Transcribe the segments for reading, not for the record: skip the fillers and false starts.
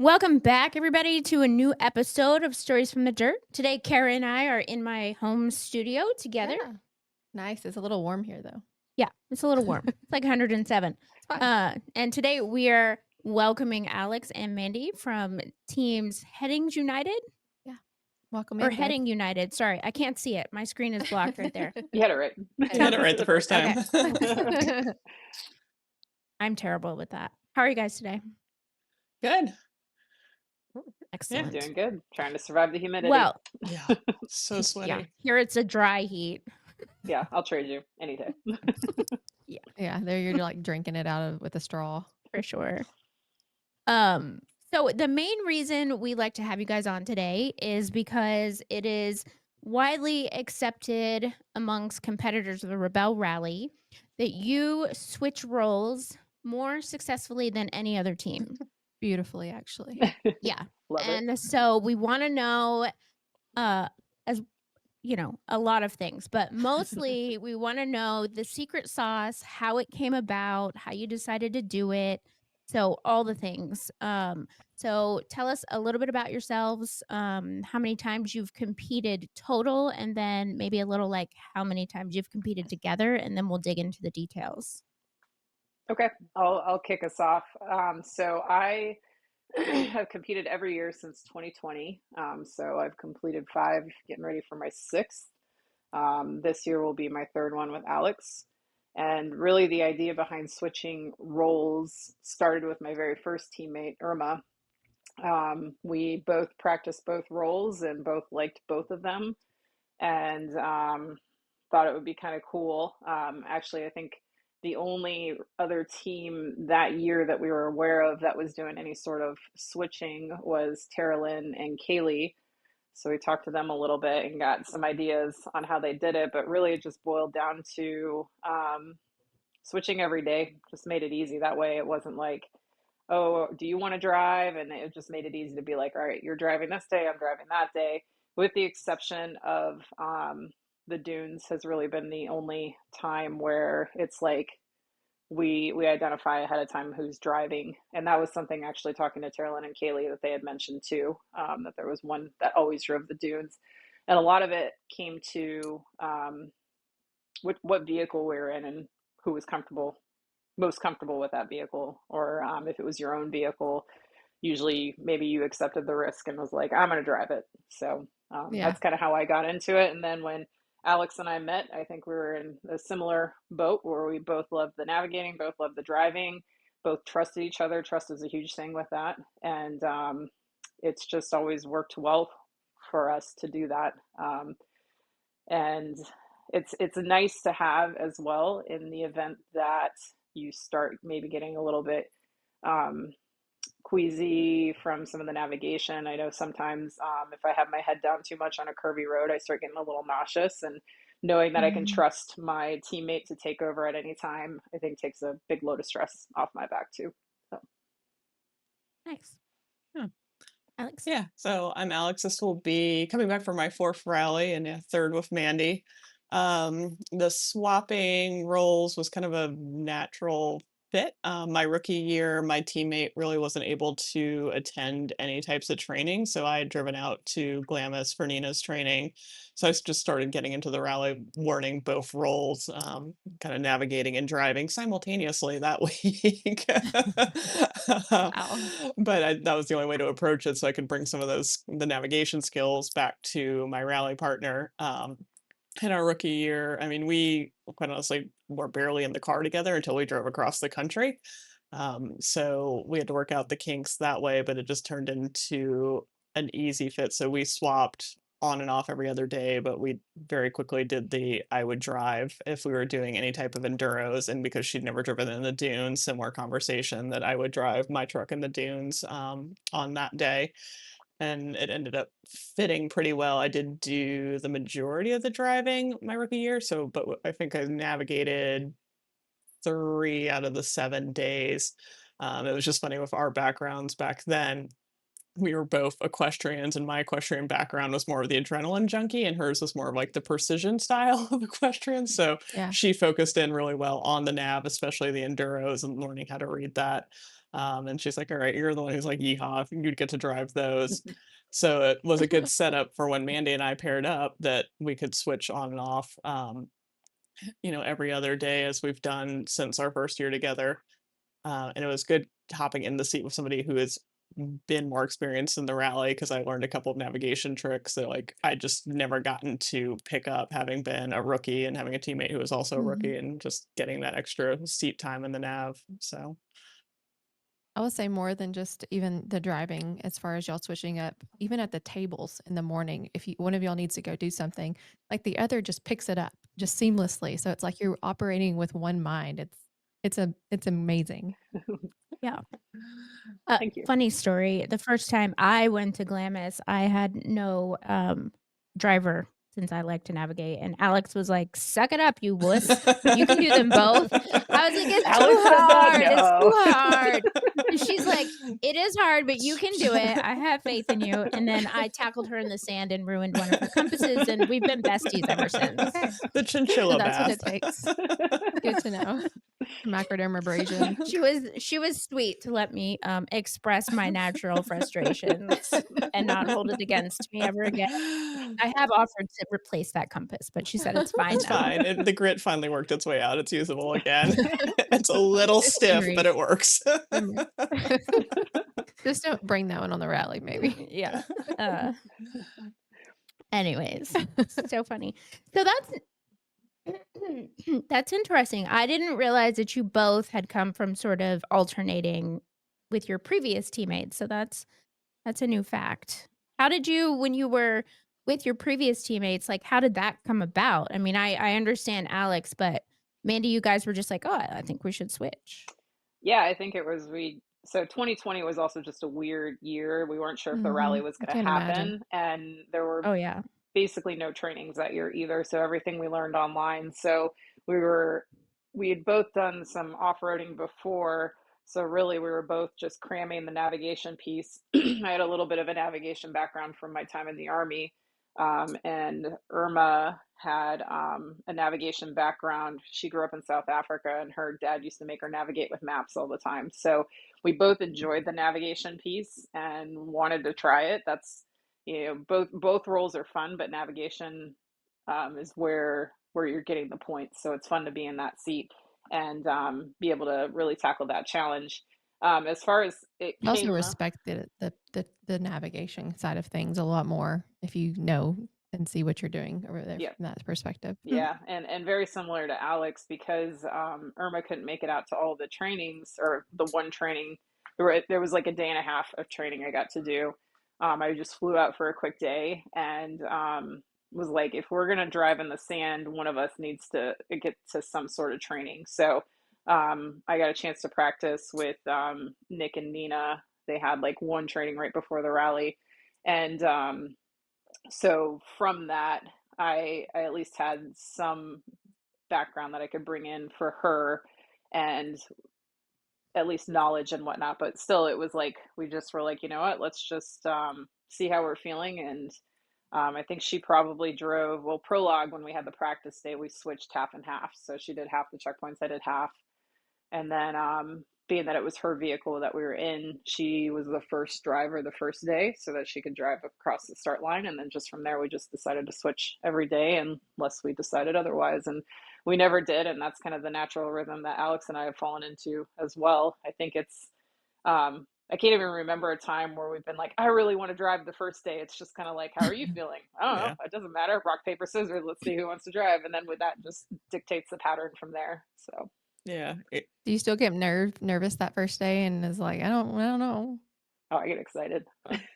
Welcome back, everybody, to a new episode of Stories from the Dirt. Today, Cara and I are in my home studio together. Yeah. Nice. It's a little warm here, though. Yeah, it's a little warm. It's like 107. It's fine. And today we are welcoming Alex and Mandy from teams Headings United Yeah. Welcome or in, guys. Heading United. Sorry, I can't see it. My screen is blocked right there. You had it right. You had it right the first time. Okay. I'm terrible with that. How are you guys today? Good. Excellent. Doing good. Trying to survive the humidity. Well, Yeah. So sweaty. yeah, here it's a dry heat. Yeah, I'll trade you any day. Yeah, there you're like drinking it out of with a straw. For sure. So the main reason we like to have you guys on today is because it is widely accepted amongst competitors of the Rebel Rally that you switch roles more successfully than any other team. Beautifully, actually. Yeah. Love it. And so we want to know as you know, a lot of things, but mostly we want to know the secret sauce, how it came about, how you decided to do it. So all the things. So tell us a little bit about yourselves, how many times you've competed total, and then maybe a little like how many times you've competed together, and then we'll dig into the details. Okay, I'll kick us off. So I have competed every year since 2020. So I've completed 5, getting ready for my 6th. This year will be my 3rd one with Alex. And really, the idea behind switching roles started with my very first teammate, Irma. We both practiced both roles and both liked both of them, and thought it would be kind of cool. Actually, I think the only other team that year that we were aware of that was doing any sort of switching was Terralyn and Kaylee. So we talked to them a little bit and got some ideas on how they did it, but really it just boiled down to switching every day. Just made it easy. That way it wasn't like, oh, do you want to drive? And it just made it easy to be like, all right, you're driving this day, I'm driving that day, with the exception of the dunes has really been the only time where it's like we identify ahead of time who's driving. And that was something actually talking to Terralyn and Kaylee that they had mentioned too, that there was one that always drove the dunes. And a lot of it came to what vehicle we were in and who was most comfortable with that vehicle, or if it was your own vehicle, usually maybe you accepted the risk and was like, I'm going to drive it. So Yeah. that's kind of how I got into it. And then when Alex and I met, I think we were in a similar boat where we both loved the navigating, both loved the driving, both trusted each other. Trust is a huge thing with that. And it's just always worked well for us to do that. And it's nice to have as well in the event that you start maybe getting a little bit queasy from some of the navigation. I know sometimes if I have my head down too much on a curvy road, I start getting a little nauseous, and knowing that I can trust my teammate to take over at any time, I think takes a big load of stress off my back too. So. Nice. Yeah. Alex? Yeah. So I'm Alex. This will be coming back for my 4th rally and a 3rd with Mandy. The swapping roles was kind of a natural fit. My rookie year, my teammate really wasn't able to attend any types of training, so I had driven out to Glamis for Nina's training. So I just started getting into the rally, learning both roles, kind of navigating and driving simultaneously that week. Wow. But that was the only way to approach it, so I could bring some of the navigation skills back to my rally partner. In our rookie year, I mean, we quite honestly were barely in the car together until we drove across the country. So we had to work out the kinks that way, but it just turned into an easy fit. So we swapped on and off every other day, but we very quickly did the I would drive if we were doing any type of enduros. And because she'd never driven in the dunes, similar conversation that I would drive my truck in the dunes on that day, and it ended up fitting pretty well. I did do the majority of the driving my rookie year, so I think I navigated 3 out of the 7 days. It was just funny with our backgrounds back then. we were both equestrians, and my equestrian background was more of the adrenaline junkie, and hers was more of like the precision style of equestrian. So Yeah. she focused in really well on the nav, especially the enduros, and learning how to read that. And she's like, "All right, you're the one who's like, yeehaw, you get to drive those." So it was a good setup for when Mandy and I paired up that we could switch on and off, every other day as we've done since our first year together. And it was good hopping in the seat with somebody who has been more experienced in the rally because I learned a couple of navigation tricks that like I just never gotten to pick up having been a rookie and having a teammate who was also a Mhm. rookie and just getting that extra seat time in the nav. So I would say more than just even the driving, as far as y'all switching up, even at the tables in the morning, if one of y'all needs to go do something, like the other just picks it up just seamlessly. So it's like you're operating with one mind. It's amazing. Yeah. Thank you. Funny story. The first time I went to Glamis, I had no driver since I like to navigate. And Alex was like, "Suck it up, you wuss. You can do them both." I was like, "It's too Alex said that? hard. It's No. too hard." And she's like, "It is hard, but you can do it. I have faith in you." And then I tackled her in the sand and ruined one of her compasses, and we've been besties ever since. the So chinchilla that's what bath. it takes. Good to know. Macrodermabrasion. She was sweet to let me express my natural frustrations and not hold it against me ever again. I have offered to replace that compass, but she said it's fine It's now. fine. The grit finally worked its way out. It's usable again. It's a little It's stiff, memory. but it works. Memory. Just don't bring that one on the rally, maybe. Yeah. Anyways, so funny. So that's interesting. I didn't realize that you both had come from sort of alternating with your previous teammates. So that's a new fact. How did you, when you were with your previous teammates, like how did that come about? I mean, I understand Alex, but Mandy, you guys were just like, "Oh, I think we should switch." Yeah, I think it was so 2020 was also just a weird year. We weren't sure if the rally was I going to can't imagine. happen, and there were Oh yeah. basically no trainings that year either. So everything we learned online. So we were we had both done some off-roading before. So really we were both just cramming the navigation piece. I had a little bit of a navigation background from my time in the Army. And Irma had a navigation background. She grew up in South Africa, and her dad used to make her navigate with maps all the time. So we both enjoyed the navigation piece and wanted to try it. That's both roles are fun, but navigation is where you're getting the points. So it's fun to be in that seat and be able to really tackle that challenge. As far as it I also came, respect the navigation side of things a lot more if you know and see what you're doing over there yeah, from that perspective. yeah, and very similar to Alex because Irma couldn't make it out to all the trainings or the one training. There was like a day and a half of training I got to do. I just flew out for a quick day and was like, if we're gonna drive in the sand, one of us needs to get to some sort of training. So I got a chance to practice with Nick and Nina. They had like one training right before the rally, and so from that, I at least had some background that I could bring in for her and at least knowledge and whatnot. But still, it was like we just were like, you know what, let's just see how we're feeling. And I think she probably drove, well, prologue when we had the practice day, we switched half and half. So she did half the checkpoints, I did half. And then, being that it was her vehicle that we were in, she was the first driver the first day so that she could drive across the start line. And then just from there, we just decided to switch every day unless we decided otherwise. And we never did. And that's kind of the natural rhythm that Alex and I have fallen into as well. I think I can't even remember a time where we've been like, I really want to drive the first day. It's just kind of like, how are you feeling? I don't know. Yeah. It doesn't matter. Rock, paper, scissors. Let's see who wants to drive. And then with that just dictates the pattern from there. So. Yeah. Do you still get nervous that first day and is like, I don't know. Oh, I get excited.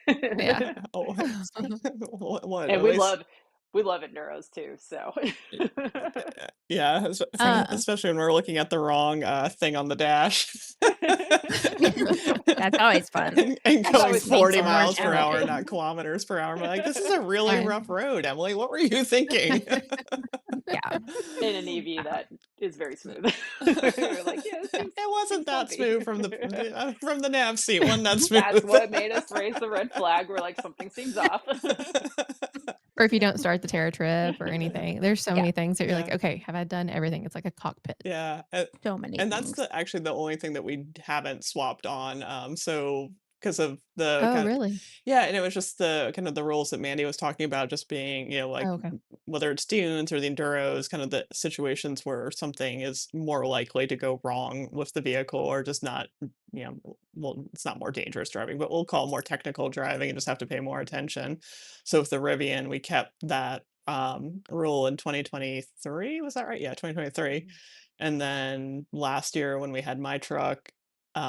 Yeah. Oh, what? And At least we love enduros too. So yeah, Uh, especially when we're looking at the wrong thing on the dash. that's always fun. And That's going always fun. Makes 40 it more miles per hour, challenging. not kilometers per hour. I'm like, this is a really I rough road, Emily. What were you thinking? Yeah. In an EV that is very smooth. We're like, yeah, It wasn't that bumpy. smooth from the nav seat. Wasn't that smooth? That's what made us raise the red flag. We're like, something seems off. Or if you don't start the terror trip or anything. There's so Yeah. many things that you're Yeah. like, okay, have I done everything? It's like a cockpit. Yeah, So many and that's things. actually the only thing that we haven't swapped on. So because of the Oh, kind of, really? yeah, and it was just the kind of the rules that Mandy was talking about, just being, like Oh, okay. whether it's dunes or the enduros, kind of the situations where something is more likely to go wrong with the vehicle, or just not, well, it's not more dangerous driving, but we'll call it more technical driving and just have to pay more attention. So with the Rivian, we kept that rule in 2023. Was that right? Yeah, 2023. And then last year when we had my truck,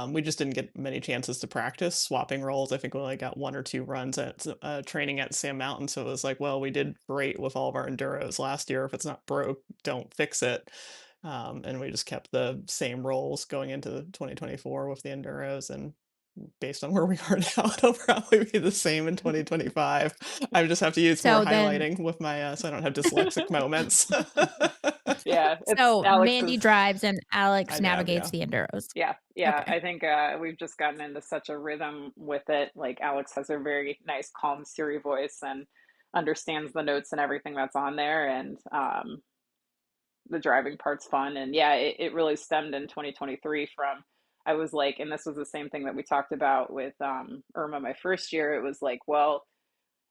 we just didn't get many chances to practice swapping roles. I think we only got one or two runs at training at Sam Mountain. So it was like, well, we did great with all of our enduros last year. If it's not broke, don't fix it. And we just kept the same roles going into 2024 with the enduros, and based on where we are now, it'll probably be the same in 2025. I just have to use more So then, highlighting with my so I don't have dyslexic moments. Yeah, it's so Mandy Alex's. drives and Alex I nav, navigates yeah. the enduros. Yeah. Okay. I think we've just gotten into such a rhythm with it. Like Alex has a very nice, calm Siri voice and understands the notes and everything that's on there, and the driving part's fun. And yeah, it really stemmed in 2023 from, I was like, and this was the same thing that we talked about with Irma my first year. It was like, well,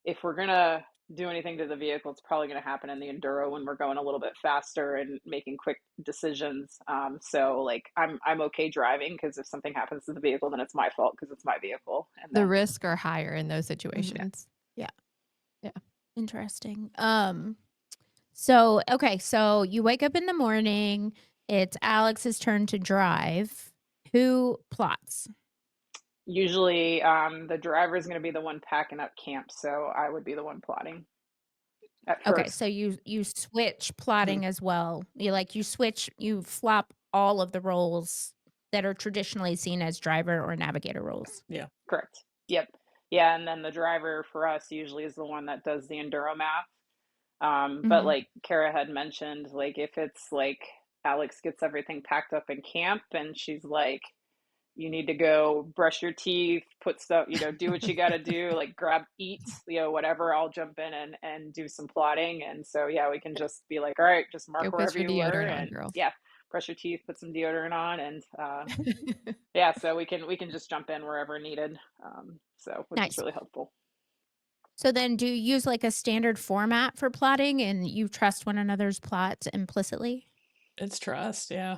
if we're gonna do anything to the vehicle, it's probably going to happen in the enduro when we're going a little bit faster and making quick decisions. So like I'm okay driving, because if something happens to the vehicle, then it's my fault because it's my vehicle. And The then risks are higher in those Mhm. situations. Yeah. Yeah. Interesting. So okay, so you wake up in the morning, it's Alex's turn to drive. Who plots? usually the driver is going to be the one packing up camp, so I would be the one plotting at Okay, first. so you switch Mhm. plotting as well. You flop all of the roles that are traditionally seen as driver or navigator roles. Yeah. Correct. Yep. Yeah, and then the driver for us usually is the one that does the enduro math. But Mhm. like Kara had mentioned, like if it's like Alex gets everything packed up in camp and she's like, you need to go brush your teeth, put stuff, do what you got to do, like grab, eat, whatever, I'll jump in and do some plotting. And so, yeah, we can just be like, all right, just mark Go put wherever your you were. deodorant on, And girl. yeah, brush your teeth, put some deodorant on. And yeah, so we can just jump in wherever needed. Which is Nice. really helpful. So then do you use like a standard format for plotting and you trust one another's plots implicitly? It's trust, yeah.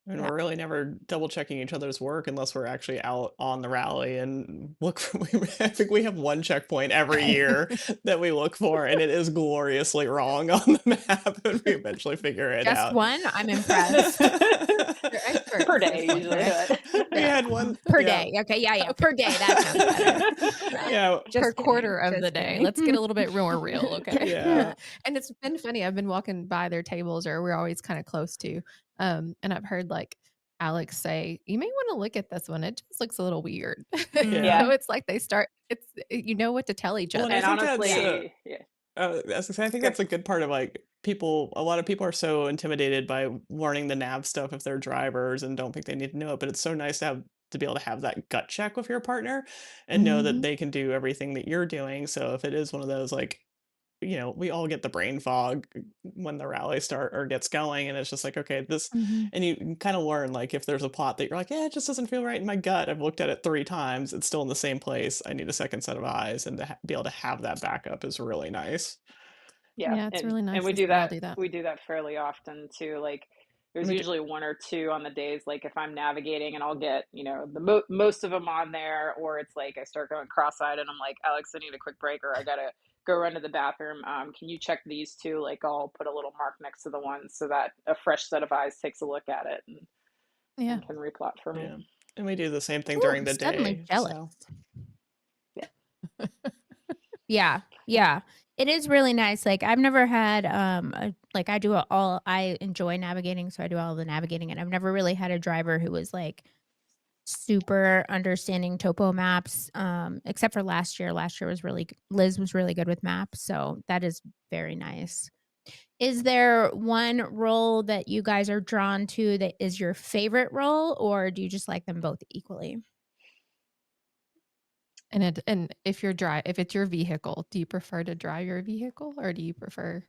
I mean, Yeah. we're really never double checking each other's work unless we're actually out on the rally and look for, I think we have one checkpoint every year that we look for, and it is gloriously wrong on the map, and we eventually figure it Just out. one? I'm impressed. You're experts Per at day, this point, usually. right? We Yeah. had one, Per yeah, day. Okay, yeah, per day. That sounds better. yeah, Per Just quarter kidding. of the Just day. kidding. Let's get a little bit more real, okay? yeah. And it's been funny. I've been walking by their tables, or we're always kind of close to. And I've heard like Alex say, you may want to look at this one. It just looks a little weird. Yeah. So it's like they start, you know what to tell each Well, and I And other. think that's, Yeah. honestly, yeah. as I say, I think Good. that's a good part of like people. A lot of people are so intimidated by learning the nav stuff if they're drivers and don't think they need to know it. But it's so nice to be able to have that gut check with your partner and know that Mhm. they can do everything that you're doing. So if it is one of those like, we all get the brain fog when the rally start or gets going, and it's just like, okay, this, Mhm. and you kind of learn like if there's a plot that you're like, yeah, it just doesn't feel right in my gut. I've looked at it 3 times. It's still in the same place. I need a second set of eyes, and to be able to have that backup is really nice. Yeah, Yeah, it's and really and nice we to do see y'all that. do that. We do that fairly often too. Like And there's we do, usually one or two on the days. Like if I'm navigating and I'll get most of them on there, or it's like I start going cross-eyed and I'm like, Alex, I need a quick break, or I gotta go run to the bathroom. Can you check these two? Like I'll put a little mark next to the ones so that a fresh set of eyes takes a look at it and, Yeah. and can replot for me. yeah, and we do the same thing Ooh, during I'm the suddenly day. jealous. So Yeah. Yeah. It is really nice. Like I've never had like I enjoy navigating, so I do all the navigating, and I've never really had a driver who was like super understanding topo maps, except for last year. Last year was Liz was really good with maps, so that is very nice. Is there one role that you guys are drawn to that is your favorite role, or do you just like them both equally? And if it's your vehicle, do you prefer to drive your vehicle or do you prefer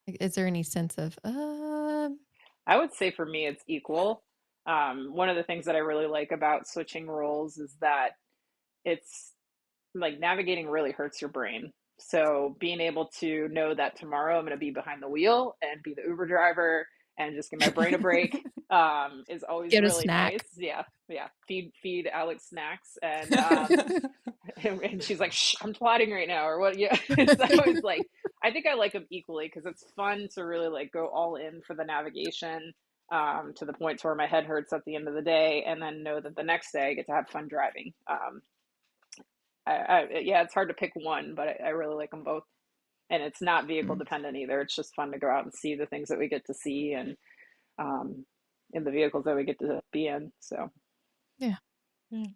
like, is there any sense of I would say for me, it's equal. One of the things that I really like about switching roles is that it's like navigating really hurts your brain. So being able to know that tomorrow I'm going to be behind the wheel and be the Uber driver and just give my brain a break is always get a really snack? nice. Yeah, yeah. Feed Alex snacks and and she's like, "Shh, I'm plotting right now," or what? Yeah, it's always like I think I like them equally because it's fun to really like go all in for the navigation to the point to where my head hurts at the end of the day, and then know that the next day I get to have fun driving. Yeah, it's hard to pick one, but I really like them both. And it's not vehicle Mm, dependent either. It's just fun to go out and see the things that we get to see and um, in the vehicles that we get to be in. So, yeah. Yeah.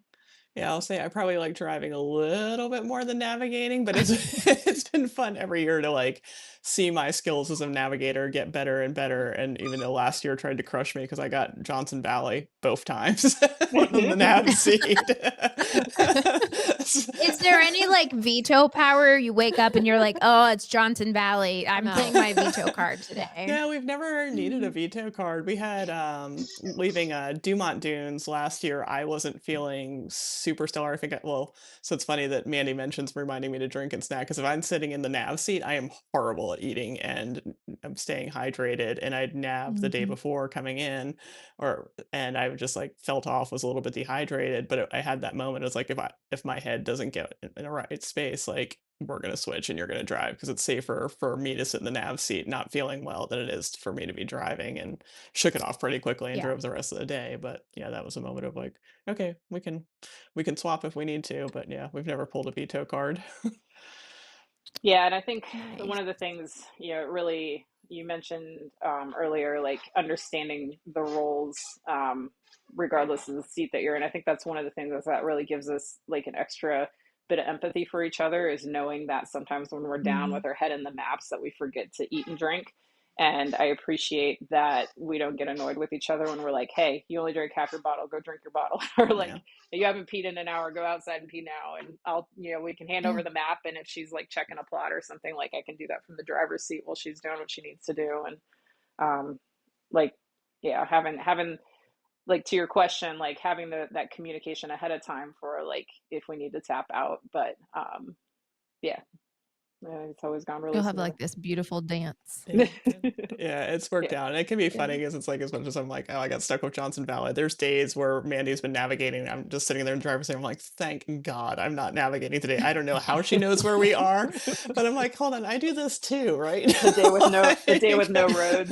Yeah, I'll say I probably like driving a little bit more than navigating, but it's it's been fun every year to like see my skills as a navigator get better and better. And even though last year tried to crush me because I got Johnson Valley both times on the nav seat. Is there any like veto power? You wake up and you're like, "Oh, it's Johnson Valley. I'm No. playing my veto card today." No, we've never needed a veto card. We had leaving Dumont Dunes last year. I wasn't feeling super stellar. I think well, so it's funny that Mandy mentions reminding me to drink and snack because if I'm sitting in the nav seat, I am horrible at eating and I'm staying hydrated. And I'd nabbed the day Mhm. before coming in, and I just like felt off, was a little bit dehydrated. But I had that moment. It was like if my head doesn't get in a right space, like we're going to switch and you're going to drive because it's safer for me to sit in the nav seat not feeling well than it is for me to be driving, and shook it off pretty quickly and Yeah, drove the rest of the day. But yeah, that was a moment of like, okay, we can swap if we need to, but yeah, we've never pulled a veto card. yeah, and I think one nice. of the things, really you mentioned earlier, like understanding the roles, regardless of the seat that you're in. I think that's one of the things that really gives us like an extra bit of empathy for each other is knowing that sometimes when we're down Mhm. with our head in the maps that we forget to eat and drink. And I appreciate that we don't get annoyed with each other when we're like, "Hey, you only drank half your bottle, go drink your bottle," or like, Yeah. you haven't peed in an hour, go outside and pee now. And we can hand Yeah. over the map. And if she's like checking a plot or something, like I can do that from the driver's seat while she's doing what she needs to do. And, um, like, yeah, having, like, to your question, like having that communication ahead of time for like, if we need to tap out. But, yeah, it's always gone really You'll have smooth. like this beautiful dance. Yeah, yeah, it's worked Yeah. out, and it can be Yeah. funny because it's like as much as I'm like, oh, I got stuck with Johnson Valley. There's days where Mandy's been navigating. And I'm just sitting there in the driver's seat. I'm like, thank God I'm not navigating today. I don't know how she knows where we are, but I'm like, hold on, I do this too, right? The day with no Like, roads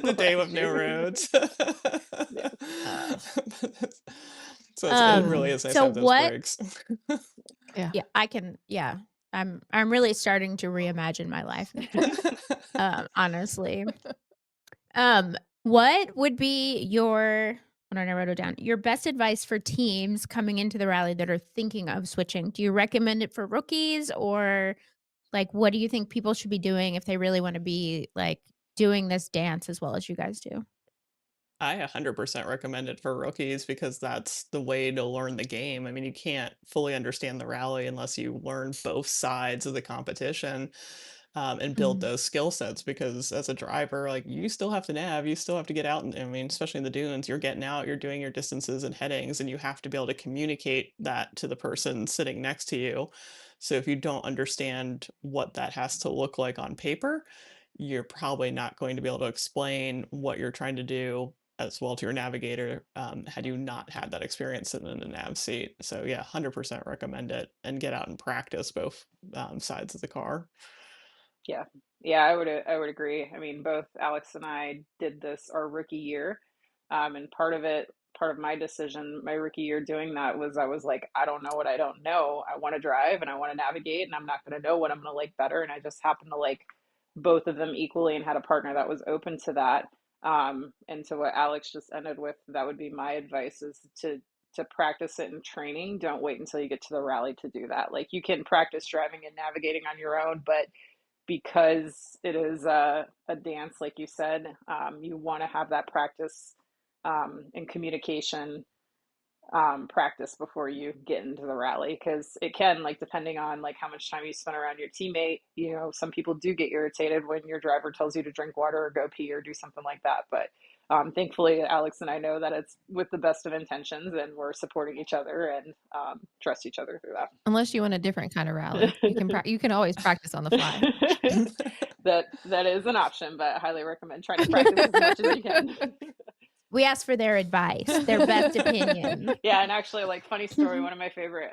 the day with last no year. roads. Yeah. Uh, So it really Mhm. is nice to so have those what breaks. Yeah. yeah, I can yeah. I'm really starting to reimagine my life now. Honestly. Um, what would be your hold on, I wrote it down. Your best advice for teams coming into the rally that are thinking of switching? Do you recommend it for rookies or like what do you think people should be doing if they really want to be like doing this dance as well as you guys do? I 100% recommend it for rookies because that's the way to learn the game. I mean, you can't fully understand the rally unless you learn both sides of the competition, and build Mhm. those skill sets. Because as a driver, like you still have to nav, you still have to get out. And I mean, especially in the dunes, you're getting out, you're doing your distances and headings, and you have to be able to communicate that to the person sitting next to you. So if you don't understand what that has to look like on paper, you're probably not going to be able to explain what you're trying to do as well to your navigator, had you not had that experience sitting in a nav seat. So yeah, 100% recommend it and get out and practice both sides of the car. Yeah. Yeah, I would agree. I mean, both Alex and I did this our rookie year. And part of my decision, my rookie year doing that was I was like, I don't know what I don't know. I want to drive and I want to navigate and I'm not going to know what I'm going to like better. And I just happened to like both of them equally and had a partner that was open to that. And to what Alex just ended with, that would be my advice is to practice it in training. Don't wait until you get to the rally to do that. Like you can practice driving and navigating on your own, but because it is a dance, like you said, you want to have that practice and communication practice before you get into the rally, because it can, like, depending on like how much time you spend around your teammate, you know, some people do get irritated when your driver tells you to drink water or go pee or do something like that. But thankfully, Alex and I know that it's with the best of intentions, and we're supporting each other and trust each other through Unless you want a different kind of rally, you can always practice on the fly. that. That is an option, but I highly recommend trying to practice as much as you can. We ask for their advice, their best opinion. Yeah, and actually, like, funny story, one of my favorite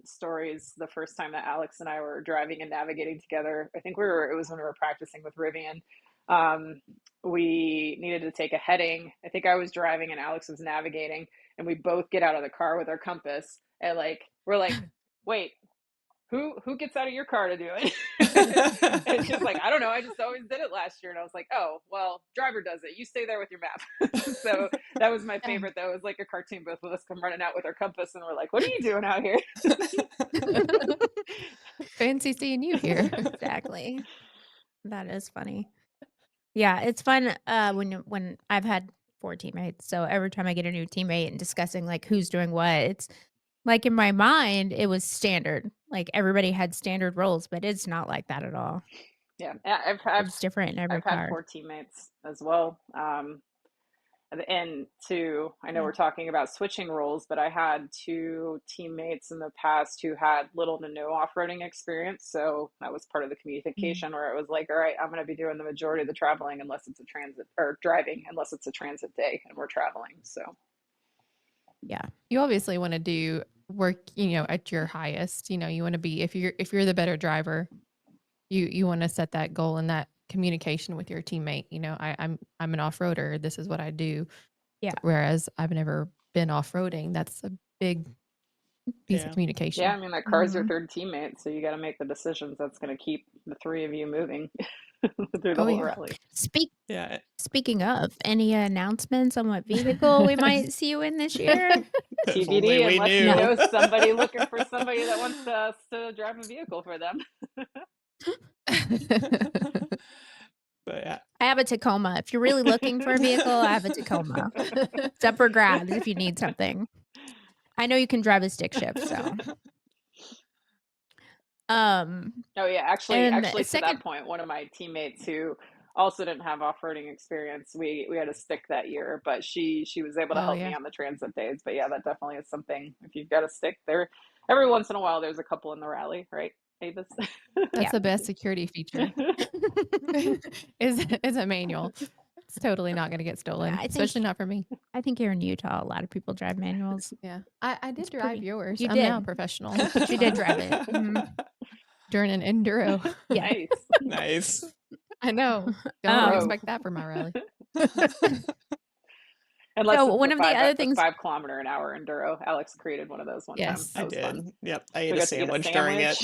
stories, the first time that Alex and I were driving and navigating together, I think it was when we were practicing with Rivian. We needed to take a heading. I think I was driving and Alex was navigating, and we both get out of the car with our compass, and like we're like, wait, who gets out of your car to do it? And she's like, I don't know, I just always did it last year. And I was like, oh, well, driver does it, you stay there with your map. So that was my favorite, though. It was like a cartoon, both of us come running out with our compass, and we're like, what are you doing out here? Fancy seeing you here. Exactly. That is funny. Yeah, it's fun when I've had 4 teammates. So every time I get a new teammate and discussing like who's doing what, it's like in my mind it was standard. Like everybody had standard roles, but it's not like that at all. Yeah, It's different in every I've had car. 4 teammates as well. And I know we're talking about switching roles, but I had 2 teammates in the past who had little to no off-roading experience. So that was part of the communication, where it was like, all right, I'm going to be doing the majority of the traveling unless it's a transit, or driving unless it's a transit day and we're traveling. So Yeah. You obviously want to do work, at your highest. You want to be, if you're the better driver, you want to set that goal and that communication with your teammate. I'm an off-roader. This is what I do. Yeah. Whereas I've never been off-roading. That's a big piece of communication. yeah, I mean, that car's your third teammate, so you got to make the decisions that's going to keep the 3 of you moving through the whole rally. Speaking of, any announcements on what vehicle we might see you in this year? If only TBD, we unless knew. you know somebody looking for somebody that wants us to drive a vehicle for them. But yeah, I have a Tacoma. If you're really looking for a vehicle, I have a Tacoma. It's up for grabs if you need something. I know you can drive a stick shift, so. Oh yeah, actually, and to that point, one of my teammates who also didn't have off-roading experience, we had a stick that year, but she was able to help me on the transit days. But yeah, that definitely is something. If you've got a stick there, every once in a while there's a couple in the rally, right, Avis? That's the best security feature. is a manual. It's totally not going to get stolen, especially not for me. I think here in Utah, a lot of people drive manuals. Yeah, I did drive yours. You I'm did. now a professional. She did drive it. During an enduro. Yeah. Nice. I know. Don't expect that for my rally. Unless So it's one of the other things, 5 kilometer an hour enduro. Alex created one of those one time. That was fun. Yep, I ate a sandwich during it.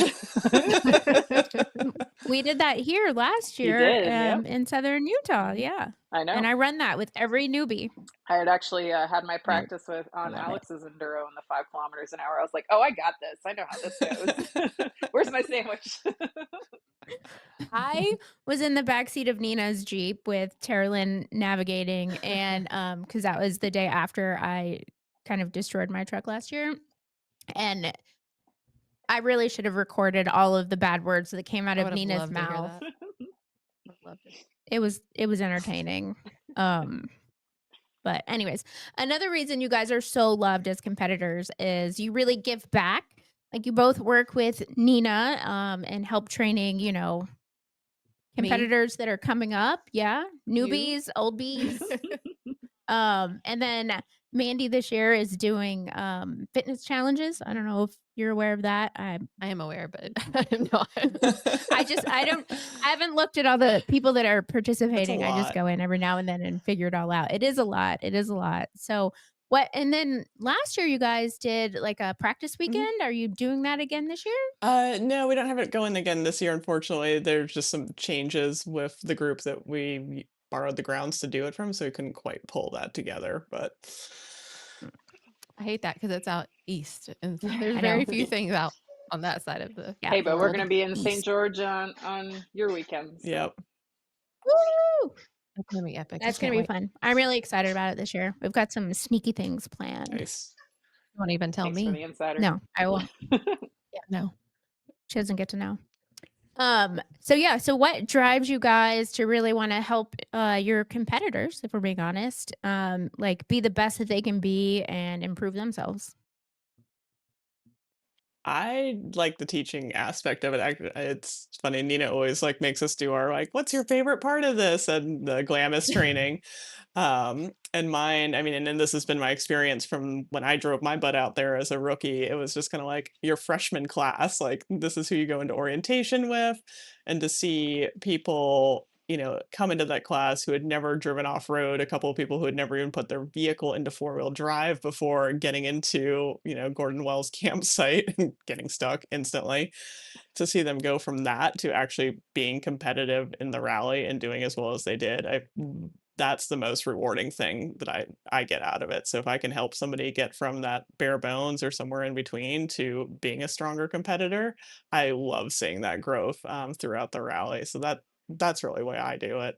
We did that here last year in southern Utah. Yeah, I know. And I run that with every newbie. I had actually had my practice on Alex's enduro in the 5 kilometers an hour. I was like, oh, I got this. I know how this goes. Where's my sandwich? I was in the backseat of Nina's Jeep with Terrelyn navigating, and because that was the day after I kind of destroyed my truck last year. And I really should have recorded all of the bad words that came out of Nina's mouth. It was entertaining. But anyways, another reason you guys are so loved as competitors is you really give back. Like, you both work with Nina and help training, competitors that are coming up. Yeah. Newbies, old bees. And then Mandy this year is doing fitness challenges. I don't know if you're aware of that. I am aware, but I'm not. I haven't looked at all the people that are participating. I just go in every now and then and figure it all out. It is a lot. So and then last year you guys did like a practice weekend. Are you doing that again this year? No, we don't have it going again this year, unfortunately. There's just some changes with the group that we borrowed the grounds to do it from, so we couldn't quite pull that together. But I hate that because it's out east, and there's very few things out on that side of the Yeah. Hey, but we're world. going to be in St. East. George on your weekend. So. Yep. Woo! That's gonna be epic. I That's going can't to be wait. fun. I'm really excited about it this year. We've got some sneaky things planned. Nice. You won't even tell Thanks for me. the insider. No, I won't. Yeah, no. She doesn't get to know. So yeah, so what drives you guys to really want to help your competitors, if we're being honest, like be the best that they can be and improve themselves? I like the teaching aspect of it. It's funny. Nina always like makes us do our like, "What's your favorite part of this?" and the Glamis training. And mine, I mean, and then this has been my experience from when I drove my butt out there as a rookie. It was just kind of like your freshman class. Like this is who you go into orientation with, and to see people, come into that class who had never driven off road. A couple of people who had never even put their vehicle into 4-wheel drive before getting into, Gordon Wells campsite and getting stuck instantly. To see them go from that to actually being competitive in the rally and doing as well as they did, that's the most rewarding thing that I get out of it. So if I can help somebody get from that bare bones or somewhere in between to being a stronger competitor, I love seeing that growth throughout the rally. So that's really why I do it.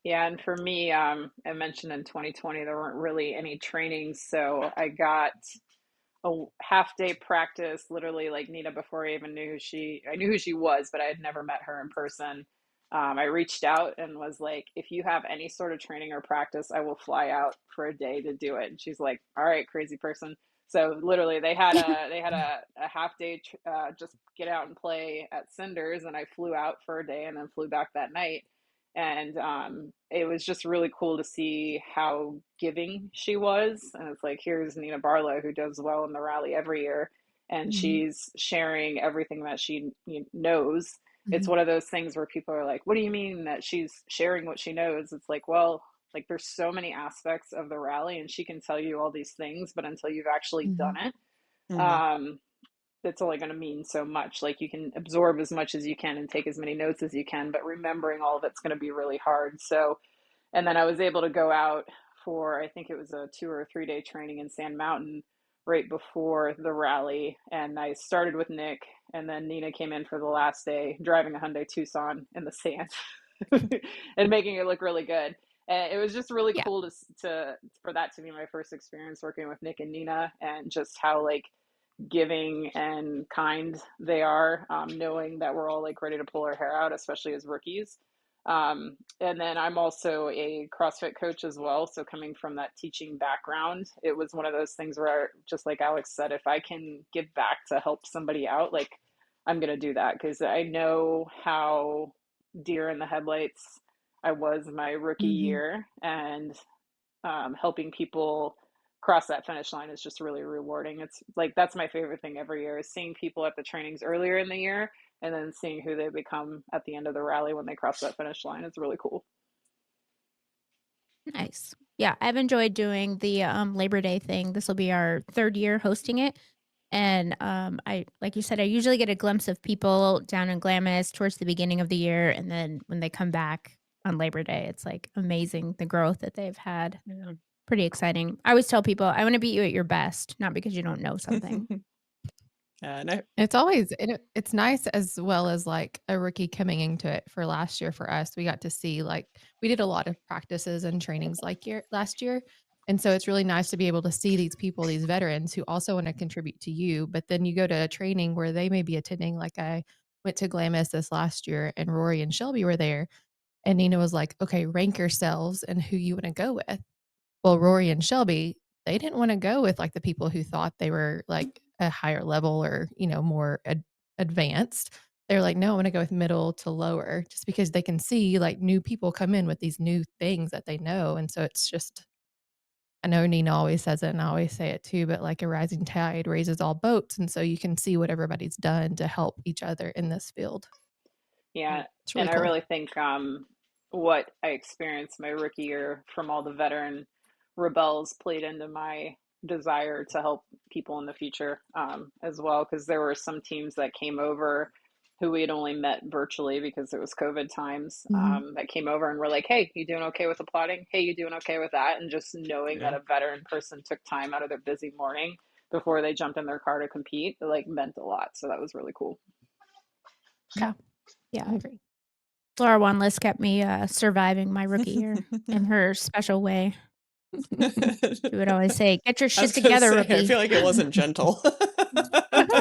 Yeah, and for me, I mentioned in 2020 there weren't really any trainings, so I got a half day practice, literally like Nina before I even I knew who she was, but I had never met her in person. I reached out and was like, if you have any sort of training or practice, I will fly out for a day to do it. And she's like, all right, crazy person. So literally they had a half day, just get out and play at Cinders. And I flew out for a day and then flew back that night. And it was just really cool to see how giving she was. And it's like, here's Nina Barlow, who does well in the rally every year, and Mhm. she's sharing everything that she knows. It's Mhm. one of those things where people are like, what do you mean that she's sharing what she knows? It's like, well, like there's so many aspects of the rally, and she can tell you all these things, but until you've actually done Mhm. it, Mhm. um, that's only going to mean so much. Like you can absorb as much as you can and take as many notes as you can, but remembering all of it's going to be really hard. So, and then I was able to go out for, I think it was a 2 or 3 day training in Sand Mountain right before the rally. And I started with Nick, and then Nina came in for the last day driving a Hyundai Tucson in the sand and making it look really good. And it was just really Yeah. cool to for that to be my first experience working with Nick and Nina, and just how like giving and kind they are, knowing that we're all like ready to pull our hair out, especially as rookies. And then I'm also a CrossFit coach as well. So coming from that teaching background, it was one of those things where, just like Alex said, if I can give back to help somebody out, like I'm going to do that, because I know how deer in the headlights I was my rookie Mhm. year. And helping people cross that finish line is just really rewarding. It's like that's my favorite thing every year, is seeing people at the trainings earlier in the year and then seeing who they become at the end of the rally when they cross that finish line. It's really cool. Nice. Yeah, I've enjoyed doing the Labor Day thing. This will be our third year hosting it. And I, like you said, I usually get a glimpse of people down in Glamis towards the beginning of the year. And then when they come back on Labor Day, it's like amazing the growth that they've had. Yeah. Pretty exciting. I always tell people I want to beat you at your best, not because you don't know something. And I, It's always it's nice as well as like a rookie coming into it for last year for us. We got to see like we did a lot of practices and trainings like last year. And so it's really nice to be able to see these people, these veterans who also want to contribute to you. But then you go to a training where they may be attending. Like I went to Glamis this last year and Rory and Shelby were there. And Nina was like, okay, rank yourselves and who you want to go with. Well, Rory and Shelby, they didn't wanna go with, like, the people who thought they were, like, a higher level or, more advanced. They're like, "No, I wanna go with middle to lower," just because they can see, like, new people come in with these new things that they know, and so it's just I know Nina always says it, and I always say it too, but, like, a rising tide raises all boats, and so you can see what everybody's done to help each other in this field. Yeah, It's really and I cool. really think what I experienced my rookie year from all the veteran rebels played into my desire to help people in the future, as well, because there were some teams that came over who we had only met virtually because it was COVID times, Mhm. that came over and were like, hey, you doing okay with applauding? Hey, you doing okay with that? And just knowing that yeah. a veteran person took time out of their busy morning before they jumped in their car to compete, it like meant a lot. So that was really cool. Yeah, Yeah. I agree. Laura Wanless kept me surviving my rookie year in her special way. She would always say, "Get your I was shit gonna together, say, I rookie." feel like it wasn't gentle.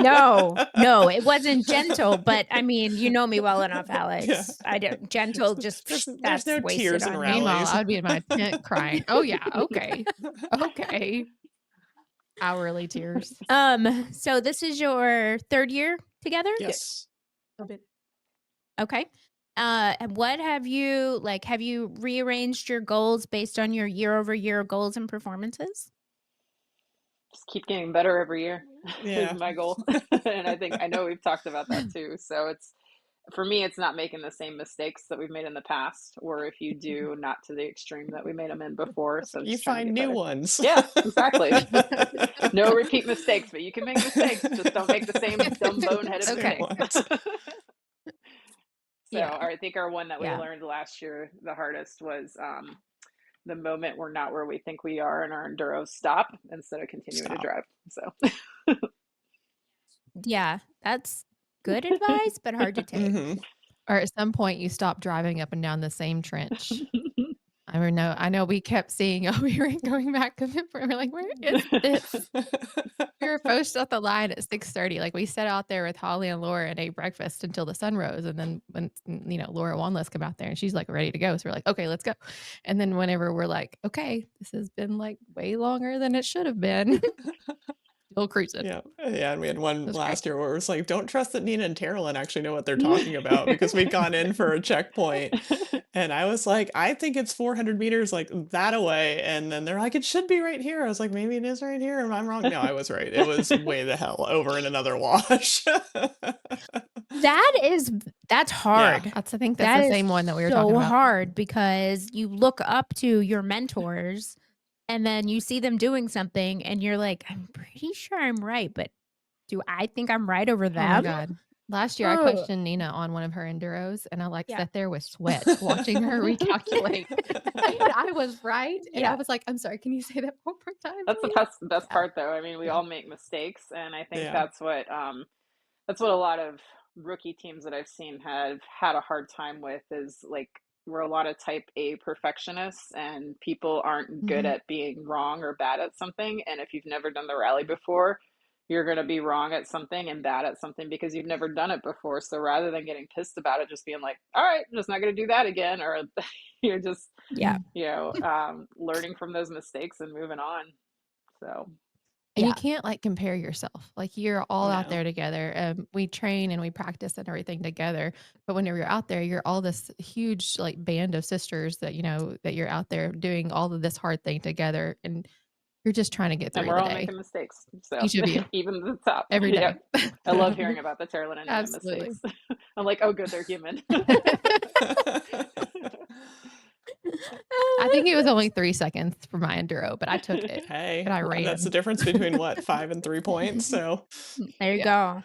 No, it wasn't gentle, but I mean, you know me well enough, Yeah. Alex. I don't gentle, just There's that's no wasted tears in on me. Meanwhile, rallies. I would be in my tent crying. Oh yeah, okay, okay. Hourly tears. So this is your third year together? Yes. Okay. And what have you rearranged your goals based on your year-over-year goals and performances? Just keep getting better every year Yeah. is my goal. And I know we've talked about that too. So it's, for me, it's not making the same mistakes that we've made in the past, or if you do, not to the extreme that we made them in before. So You just trying to find get new better. ones. Yeah, exactly. No repeat mistakes, but you can make mistakes. Just don't make the same dumb boneheaded Same Okay. mistakes. ones. So Yeah. I think our one that we Yeah. learned last year the hardest was the moment we're not where we think we are and our enduros stop instead of continuing to Stop. drive. So Yeah, that's good advice, but hard to take. Mhm. Or at some point, you stop driving up and down the same trench. I know we kept seeing, oh, we were going back and we're like, where is this? We were posted at the line at 6:30. Like we sat out there with Holly and Laura and ate breakfast until the sun rose. And then when, Laura Wanless come out there and she's like ready to go. So we're like, okay, let's go. And then whenever we're like, okay, this has been like way longer than it should have been. Still cruising. Yeah. Yeah. And we had one That's last great. year where it was like, don't trust that Nina and Carolyn actually know what they're talking about, because we'd gone in for a checkpoint and I was like, I think it's 400 meters like that away. And then they're like, it should be right here. I was like, maybe it is right here. And I'm wrong. No, I was right. It was way the hell over in another wash. That's hard. I think that's That the is same one that we were talking so about. hard because you look up to your mentors and then you see them doing something and you're like, I'm pretty sure I'm right, but do I think I'm right over Oh them? my God. Last year, I Ugh. questioned Nina on one of her enduros, and I Yeah. sat there with sweat watching her recalculate. And I was right. And I Yeah. was like, I'm sorry, can you say that one more time? that's the please?" best Yeah. part though. I mean, we Yeah. all make mistakes, and I think Yeah. that's what a lot of rookie teams that I've seen have had a hard time with, is like we're a lot of type A perfectionists and people aren't good Mhm. at being wrong or bad at something. And if you've never done the rally before, you're going to be wrong at something and bad at something because you've never done it before. So rather than getting pissed about it, just being like, all right, I'm just not going to do that again. Or you're just, Yeah. learning from those mistakes and moving on. So And Yeah. you can't like compare yourself. Like you're all out No. there together. We train and we practice and everything together. But whenever you're out there, you're all this huge like band of sisters that that you're out there doing all of this hard thing together, and you're just trying to get And through we're the all day. making mistakes. So Each of you, even the top. every day. Yep. I love hearing about the Terlin and Nina Absolutely. mistakes. I'm like, oh good, they're human. I think it was only 3 seconds for my enduro, but I took it Hey, and I that's the ran. difference between what, 5 and 3 points. So There you Yeah. go.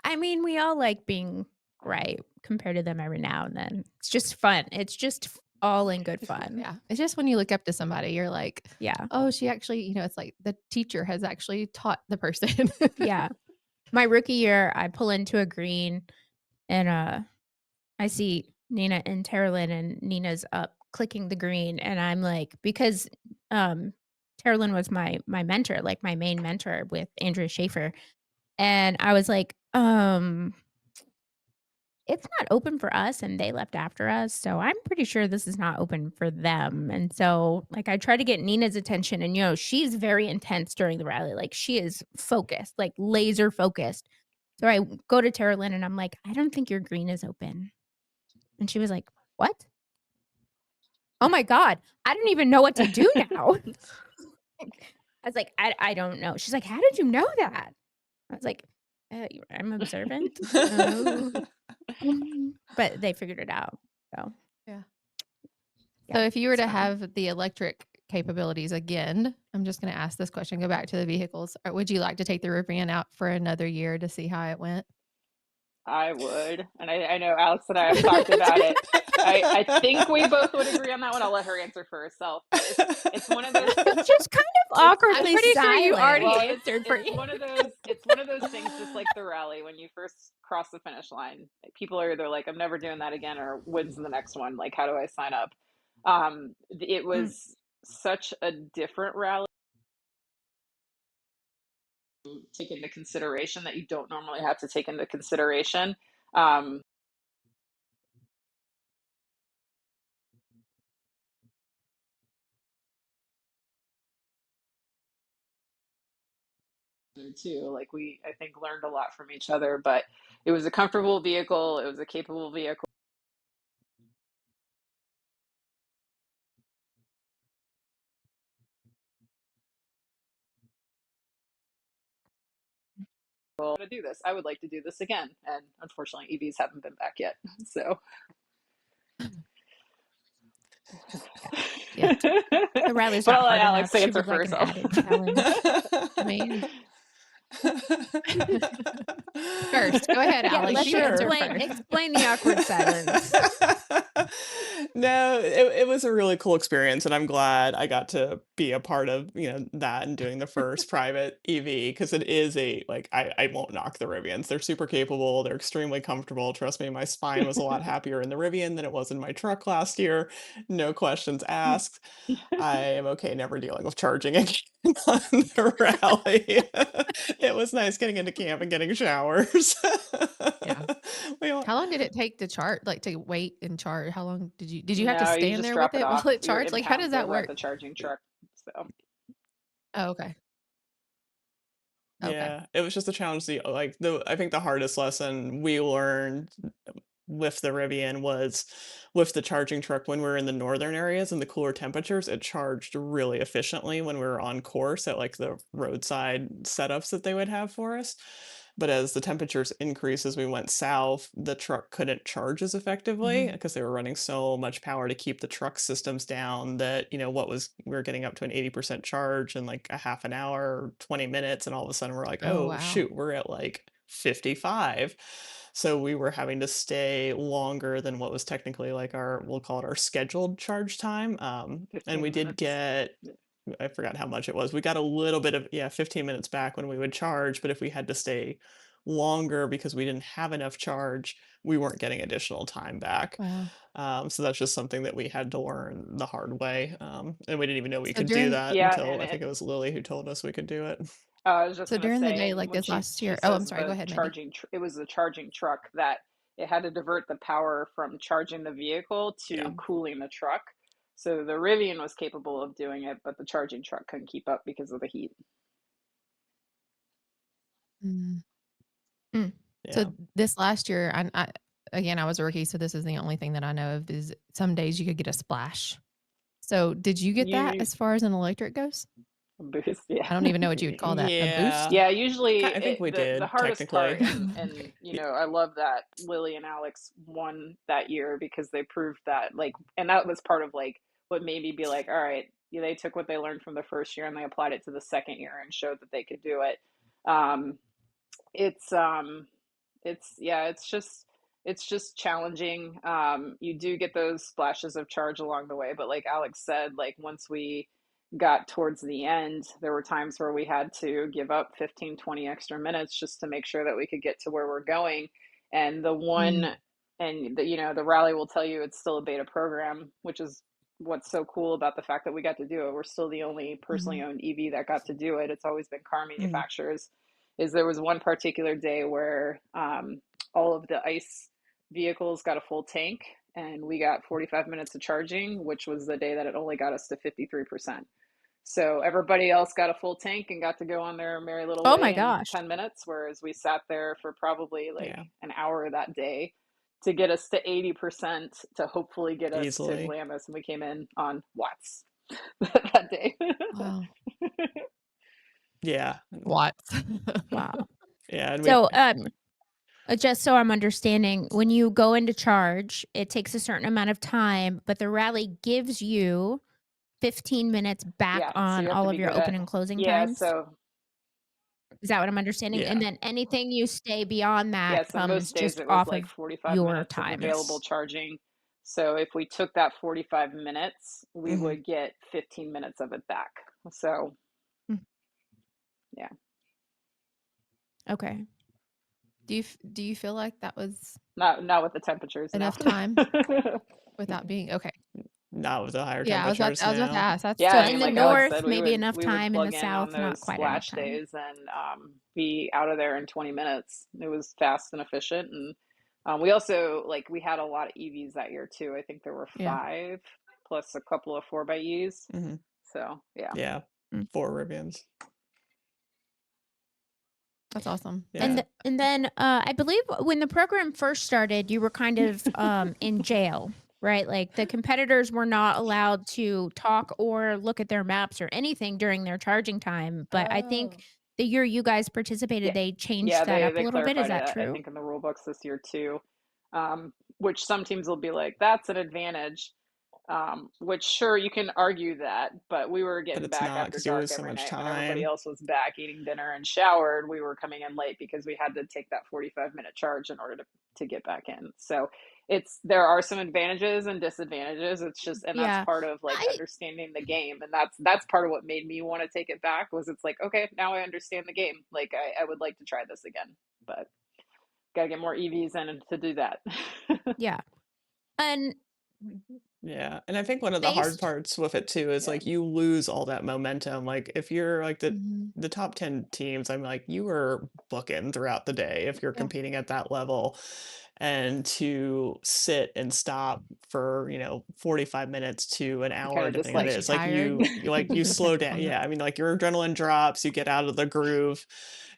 I mean, we all like being right compared to them every now and then. It's just fun. It's just all in good fun. Yeah. It's just when you look up to somebody, you're like, Yeah. oh, she actually, it's like the teacher has actually taught the person. Yeah. My rookie year, I pull into a green and I see Nina and Terlin, and Nina's up clicking the green, and I'm like, because Terlin was my mentor, like my main mentor with Andrea Schaefer. And I was like, it's not open for us, and they left after us, so I'm pretty sure this is not open for them. And so like I try to get Nina's attention, and she's very intense during the rally. Like she is focused, like laser focused. So I go to Tara Lynn and I'm like, I don't think your green is open. And she was like, what? Oh my God, I don't even know what to do now. I was like, I don't know. She's like, how did you know that? I was like, I'm observant. But they figured it out. So Yeah. yeah, So if you were it's to fun. have the electric capabilities again, I'm just going to ask this question, go back to the vehicles. Would you like to take the Rivian out for another year to see how it went? I would. And I know Alex and I have talked about it. I think we both would agree on that one. I'll let her answer for herself. But it's one of those It's just kind of awkwardly pretty sure you already silent. Well, answered for it's you. one of those things, just like the rally. When you first cross the finish line, people are either like, "I'm never doing that again," or "When's the next one? Like, how do I sign up?" It Mm. was such a different rally to take into consideration that you don't normally have to take into consideration. Um, too, like I think learned a lot from each other, but it was a comfortable vehicle. It was a capable vehicle. To do this, I would like to do this again, and unfortunately, EVs haven't been back yet. So. Yeah. The rally's But not I'll let hard Alex enough. She answer would like an first. added challenge. I mean, first, go ahead, Yeah, Alex. let's You answer Sure. first. explain the awkward silence. No, it was a really cool experience, and I'm glad I got to be a part of, that and doing the first private EV because it is I won't knock the Rivians. They're super capable, they're extremely comfortable. Trust me, my spine was a lot happier in the Rivian than it was in my truck last year. No questions asked. I am okay never dealing with charging again on the rally. It was nice getting into camp and getting showers. Yeah. We all How long did it take to charge, like to wait and charge? How long did you have to No, you stand just there with drop it it while off. it We were charged? in Like, how town, does so that we're at work? the charging truck. So Oh, okay. Okay. Yeah, it was just a challenge. I think the hardest lesson we learned with the Rivian was with the charging truck when we were in the northern areas and the cooler temperatures, it charged really efficiently when we were on course at like the roadside setups that they would have for us. But as the temperatures increased as we went south, the truck couldn't charge as effectively Mhm. because they were running so much power to keep the truck systems down that, we were getting up to an 80% charge in like a half an hour, 20 minutes, and all of a sudden we're like, Oh, oh wow. shoot, we're at like 55. So we were having to stay longer than what was technically like we'll call it our scheduled charge time. And 15 we did minutes. get, I forgot how much it was. We got a little bit of, yeah, 15 minutes back when we would charge, but if we had to stay longer because we didn't have enough charge, we weren't getting additional time back. Wow. So that's just something that we had to learn the hard way. And we didn't even know we So could do during that Yeah, until and I think it was Lily who told us we could do it. I was just so gonna during the say, day, and like when this she last she year. Oh, I'm says sorry. Go the ahead, Mandy. charging, it was the charging truck that it had to divert the power from charging the vehicle Yeah. to cooling the truck. So the Rivian was capable of doing it, but the charging truck couldn't keep up because of the heat. Mm. Mm. So Yeah. this last year, again, I was a rookie, so this is the only thing that I know of is some days you could get a splash. So did you get that You as far as an electric goes? boost, yeah. I don't even know what you would call that. A boost? Yeah. Yeah, usually I think we the did hardest part, technically. and Y- I love that Lily and Alex won that year because they proved that, like, and that was part of like what made me be like, all right, yeah, they took what they learned from the first year and they applied it to the second year and showed that they could do it. Um, it's yeah, it's just challenging. You do get those splashes of charge along the way, but like Alex said, like once we got towards the end, there were times where we had to give up 15, 20 extra minutes just to make sure that we could get to where we're going. And the one, Mm, and the rally will tell you it's still a beta program, which is what's so cool about the fact that we got to do it. We're still the only personally mhm. owned EV that got to do it. It's always been car mm, manufacturers. Is there was one particular day where all of the ICE vehicles got a full tank and we got 45 minutes of charging, which was the day that it only got us to 53%. So everybody else got a full tank and got to go on their merry little Oh my way in gosh. 10 minutes, whereas we sat there for probably like yeah. an hour that day to get us to 80% to hopefully get us to Easily. Glamis. And we came in on watts that day. Wow. Yeah. Watts. Wow. Yeah. And we So, just so I'm understanding, when you go into charge, it takes a certain amount of time, but the rally gives you 15 minutes back Yeah. So on you have to all be of your good at, open and closing yeah. times. So Is that what I'm understanding? And yeah. then anything you stay beyond yeah, that so comes most days just it was off like of 45 your minutes of time. available Yes. charging. So if we took that 45 minutes, we Hmm. would get 15 minutes of it back. So Yeah. Okay. Do you feel like that was Not with the temperatures, no. enough time without being okay? Not with the higher Yeah, temperatures I was about to now. ask. That's Yeah, So I tough. mean, in the like Alex north, said, maybe enough we would time. In the plug in on south, not those quite enough splash time. days and be out of there in 20 minutes. It was fast and efficient, and we also we had a lot of EVs that year too. I think there were Yeah. 5 plus a couple of 4xe. Hmm. So yeah. Yeah, Mm. 4 Rivians. That's awesome. Yeah. And then I believe when the program first started, you were kind of in jail, right? Like the competitors were not allowed to talk or look at their maps or anything during their charging time. But I think the year you guys participated, Yeah. they changed Yeah, that up a they little bit. Is clarified that it, I true? think, in the rule books this year too. Which some teams will be like, that's an advantage. Which sure you can argue that, but we were But getting it's back not after because you dark lose so every much night when everybody time. else was back eating dinner and showered. We were coming in late because we had to take that 45-minute charge in order to get back in. So there are some advantages and disadvantages. It's just, and that's Yeah. part of understanding the game, and that's part of what made me want to take it back. Was it's like, okay, now I understand the game. Like I would like to try this again, but gotta get more EVs in to do that. Yeah. And Yeah, and I think one of the hard based, parts with it too is Yeah. you lose all that momentum. Like if you're like Mhm. the top 10 teams, I'm like you are booking throughout the day if you're Yeah. competing at that level. And to sit and stop for, 45 minutes to an You kind hour, of just depending on it, Makes you it's like tired. you Doesn't catch slow up down. on it. Yeah, I mean, like your adrenaline drops, you get out of the groove.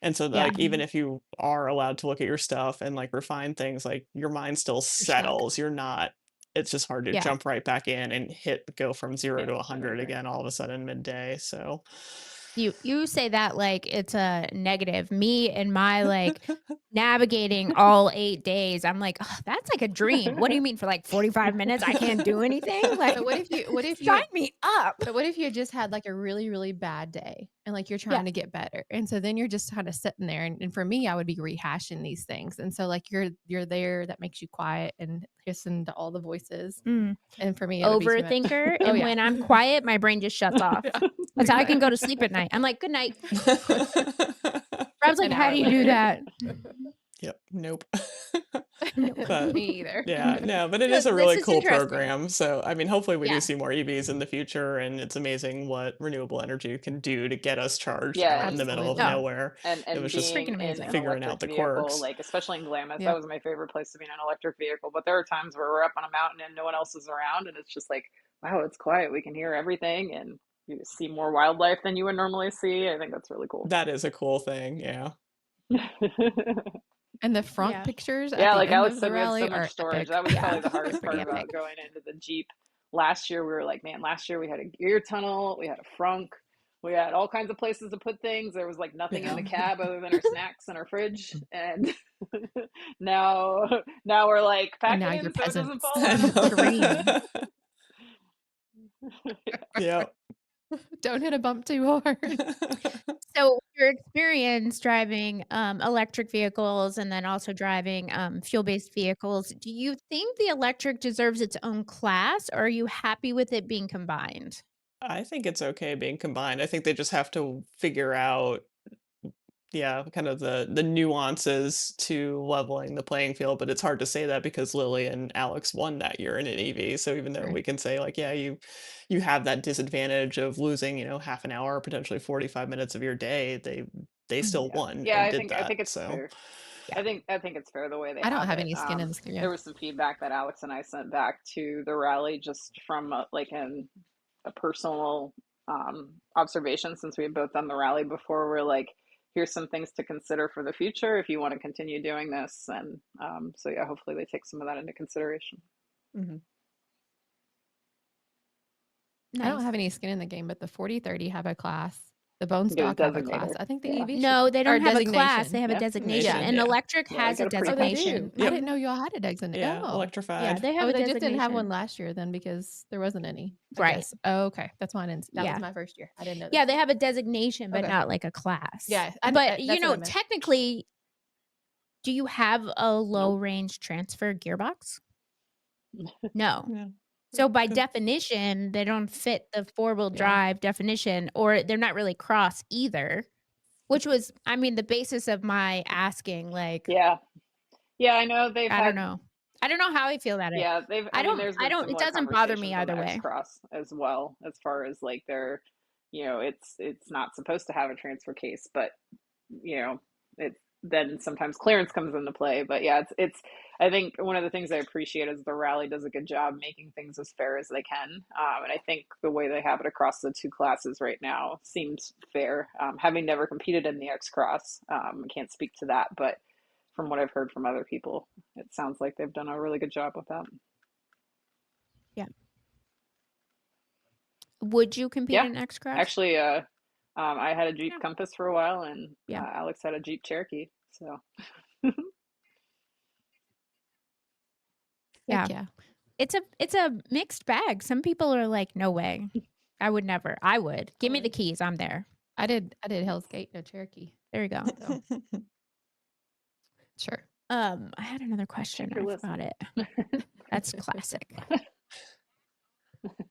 And so yeah. like even if you are allowed to look at your stuff and refine things, like your mind still You're stuck. settles. You're not It's just hard to Yeah. jump right back in and go from 0 Yeah, to I 100 agree. again all of a sudden midday. So You say that like it's a negative. Me and my navigating all 8 days, I'm like, "Oh, that's like a dream. What do you mean for 45 minutes I can't do anything? Like, But what if you sign had, me up." but what if you had just had like a really, really bad day and you're Yeah. trying to get better? And so then you're just kind of sitting there. And for me, I would be rehashing these things. And so you're there, that makes you quiet and listen to all the voices. Mm. And for me, it would be too much. Overthinker, Oh and yeah. when I'm quiet, my brain just shuts off. Yeah. That's how I can go to Exactly. sleep at night. I'm like, "Good night." Rob's like, An "How hour do you do later. that?" Yep, nope. No. But Me either. yeah, no, but it So is a this really is cool interesting. program. So, I mean, hopefully we do Yeah. see more EVs in the future, and it's amazing what renewable energy can do to get us charged Yeah, out in the middle of Absolutely. Oh, nowhere. It and was just being freaking in amazing. an figuring electric out the vehicle, quirks. especially in Glamis, that Yep. was my favorite place to be in an electric vehicle. But there are times where we're up on a mountain and no one else is around, and it's just like, wow, it's quiet. We can hear everything, and you see more wildlife than you would normally see. I think that's really cool. That is a cool thing. Yeah. And the front Yeah. pictures at Yeah, the like end Alex of the said, we had so rally much are storage. epic. That was Yeah. probably the They're hardest pretty part about epic. going into the Jeep. Last year, we were like, man, last year we had a gear tunnel, we had a frunk, we had all kinds of places to put things. There was nothing in Yeah. the cab other than our snacks and our fridge. And now we're like, And pack it now you're in so it doesn't peasants. fall on I us. Dream. Yep. Don't hit a bump too hard. So your experience driving electric vehicles and then also driving fuel-based vehicles, do you think the electric deserves its own class, or are you happy with it being combined? I think it's okay being combined. I think they just have to figure out, yeah, kind of the nuances to leveling the playing field. But it's hard to say that because Lily and Alex won that year in an EV. So even though True. we can say yeah, you have that disadvantage of losing, half an hour, potentially 45 minutes of your day, they still Yeah, won yeah. and I did think that. it's So fair. Yeah. I think it's fair the way they I don't have have it. any skin in this game. Yeah. There was some feedback that Alex and I sent back to the rally just from a personal observation, since we had both done the rally before. We're like, here's some things to consider for the future if you want to continue doing this, and so yeah, hopefully they take some of that into consideration. mhm. I don't Nice. have any skin in the game, but the 4030 have a class. The Get a Bone Stock have a class. designator. I think the Yeah. EV should, No, they or don't have a class. They designation. have a Yeah, designation. Yeah. And Yeah. electric Yeah, they has a got a Oh, they designation. do. I Yep. didn't know y'all had a designation. Yeah, Oh. Yeah, electrified. they have Oh, a they just didn't have one designation. last year then because there wasn't any. I Right. guess. Oh, okay. That's why I didn't. That Yeah. was my first year. I didn't know Yeah, that. they have a designation, but Okay. not like a class. Yeah. But, that's what I meant. technically, do you have a low Nope. range transfer gearbox? No. Yeah. So by Good. definition, they don't fit the four-wheel Yeah. drive definition, or they're not really cross either. which was, I mean, the basis of my asking, like, Yeah. Yeah, I know they've I don't had know. I don't know how I feel about it. yeah, I there's I been don't, it similar doesn't bother me conversations on either the X way. Cross as well, as far as like they're, it's not supposed to have a transfer case, but it then sometimes clearance comes into play. But yeah, it's I think one of the things I appreciate is the rally does a good job making things as fair as they can. And I think the way they have it across the two classes right now seems fair. Having never competed in the X Cross, I can't speak to that, but from what I've heard from other people, it sounds like they've done a really good job with that. Yeah. Would you compete Yeah, in X Cross? actually, I had a Jeep Yeah. Compass for a while, and Yeah. Alex had a Jeep Cherokee. So Yeah. Heck yeah. It's a mixed bag. Some people are like, no way. I would never. I would. Give me the Would. keys. I'm there. I did Hell's Gate, no Cherokee. There you go. So sure. I had another question. check your I list. forgot it. That's classic.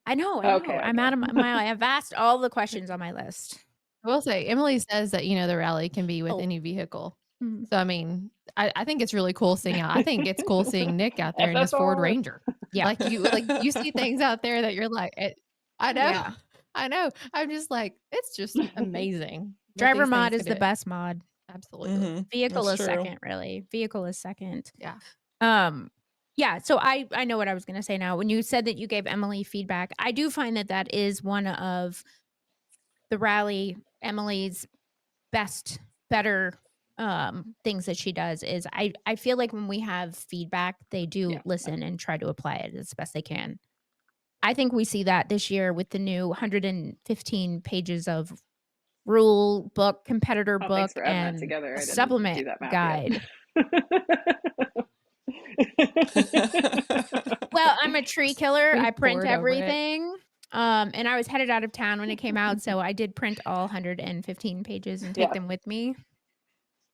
I know. Okay, I'm out of I've asked all the questions on my list. I will say, Emily says that, the rally can be with Oh. any vehicle. Mhm. So, I mean, I think it's really cool seeing I think it's cool seeing Nick out there in his Ford FSR. Ranger. Yeah. You see things out there that you're like, I know, Yeah. I know. I'm just like, it's just amazing. what Driver these mod things is can the do. best mod. Absolutely. Vehicle That's is true. second, really. Vehicle is second. Yeah. Yeah, so I know what I was going to say now. When you said that you gave Emily feedback, I do find that that is one of the rally, Emily's better things that she does is I feel like when we have feedback, they do Yeah. listen and try to apply it as best they can. I think we see that this year with the new 115 pages of rule book, competitor Oh, book, thanks for adding that and together. a I didn't supplement do that math guide. yet. Well, I'm a tree killer. We I print poured over it. everything. And I was headed out of town when it came out, so I did print all 115 pages and take Yeah. them with me.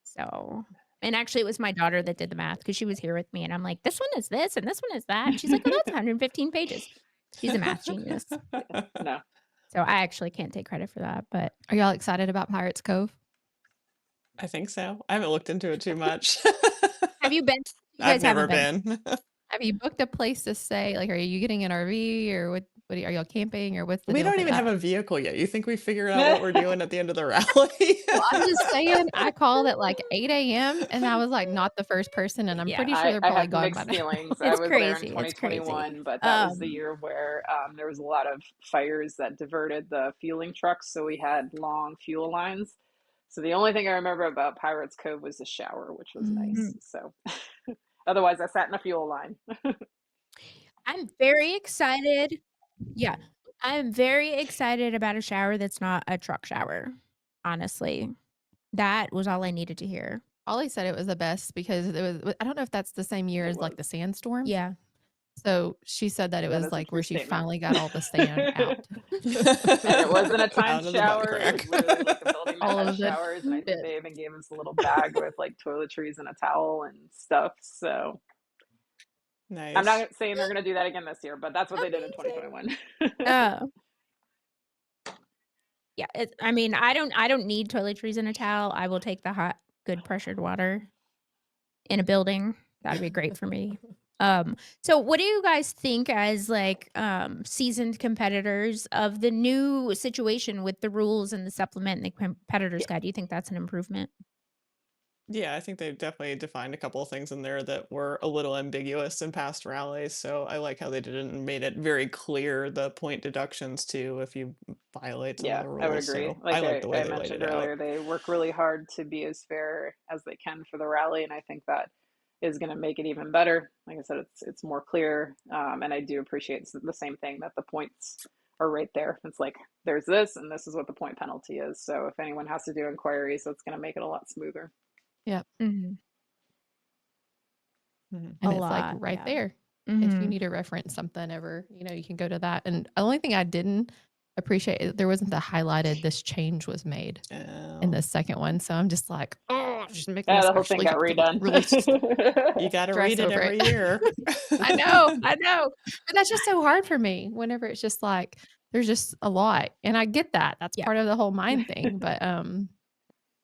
So, and actually, it was my daughter that did the math because she was here with me, and I'm like, "This one is this, and this one is that." And she's like, "Oh, that's 115 pages." She's a math genius. No. So I actually can't take credit for that, but Are y'all excited about Pirates Cove? I think so. I haven't looked into it too much. have you been? You I've guys haven't never been. been. Have you booked a place to stay? Like, are you getting an RV or what are y'all camping or what's the We deal don't for even have that? a vehicle yet. You think we figured out what we're doing at the end of the rally? Well, I'm just saying, I called at like 8 a.m. and I was like not the first person, and I'm Yeah. pretty sure they're I probably have gone by mixed now. feelings. I It's was there in crazy. It's crazy. 2021, but that was the year where there was a lot of fires that diverted the fueling trucks, so we had long fuel lines. So the only thing I remember about Pirates Cove was the shower, which was nice. So otherwise, I sat in a fuel line. I'm very excited. Yeah. I'm very excited about a shower that's not a truck shower. Honestly. That was all I needed to hear. Ollie said it was the best because it was. I don't know if that's the same year It as like was. the sandstorm. Yeah. So she said that it That was is a like true where she statement. finally got all the sand out. And it wasn't a timed Out of the butt shower. It was crack. literally like a building that All had of the showers, and I think bits. they even gave us a little bag with like toiletries and a towel and stuff. So I'm Nice. not saying they're going to do that again this year, but that's what they did in Amazing. 2021. Yeah, I mean, I don't need toiletries and a towel. I will take the hot, good pressured water in a building. That'd be great for me. So what do you guys think as like seasoned competitors of the new situation with the rules and the supplement and the competitors guide? Do you think that's an improvement? Yeah, I think they've definitely defined a couple of things in there that were a little ambiguous in past rallies. So I like how they did it and made it very clear the point deductions too if you violate some of Yeah, the I would rules. agree. So I Like like the way I they laid mentioned it out. earlier, they work really hard to be as fair as they can for the rally, and I think that is going to make it even better. Like I said, it's more clear, and I do appreciate the same thing that the points are right there. It's like there's this, and this is what the point penalty is. So if anyone has to do inquiries, that's going to make it a lot smoother. Yeah. Mm-hmm. And A it's like lot, right yeah. there. If Mhm. you need to reference something ever, you can go to that. And the only thing I didn't appreciate, there wasn't the highlighted this change was made in the second one. So I'm just like, oh, just making Yeah, us the whole thing actually got have to look redone. really You got to stress read it over every it. year. I know. But that's just so hard for me whenever it's just like, there's just a lot. And I get that. That's Yeah. part of the whole mind thing. But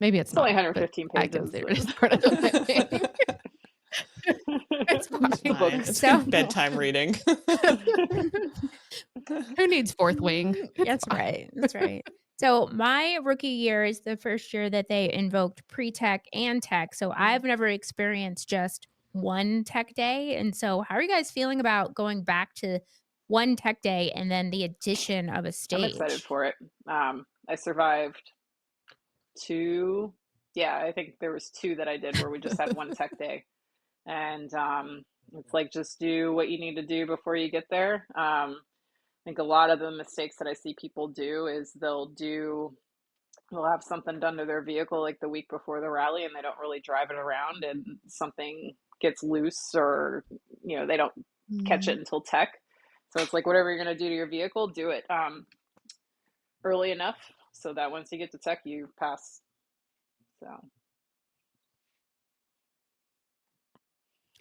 Maybe it's It's only not, but 115 I pages. consider it as part of the thing. It's It's fine. two Fine. books. It's So- good bedtime reading. Who needs fourth wing? It's That's fine. right. That's right. So my rookie year is the first year that they invoked pre-tech and tech. So I've never experienced just one tech day. And so how are you guys feeling about going back to one tech day and then the addition of a stage? I'm excited for it. I survived 2. Yeah, I think there was 2 that I did where we just had one tech day. And it's like just do what you need to do before you get there. I think a lot of the mistakes that I see people do is they'll have something done to their vehicle like the week before the rally and they don't really drive it around and something gets loose or they don't catch it until tech. So it's like whatever you're going to do to your vehicle, do it early enough so that once you get to tech you pass. So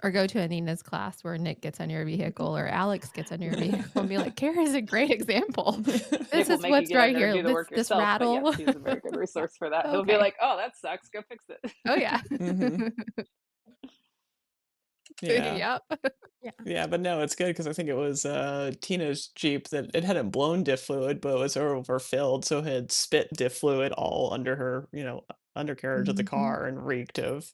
Or go to Anina's class where Nick gets on your vehicle or Alex gets on your vehicle and be like, Kara's a great example. Nick This will is make you what's get in right there and here. do the work This yourself, but rattle. yes, he's a very good resource for that. He'll be Okay. like, oh, that sucks, go fix it. Oh, yeah. Mhm. Yeah. Yep. Yeah, but no, it's good because I think it was Tina's Jeep that it hadn't blown diff fluid, but it was overfilled, so it had spit diff fluid all under her, undercarriage of the Mhm. car and reeked of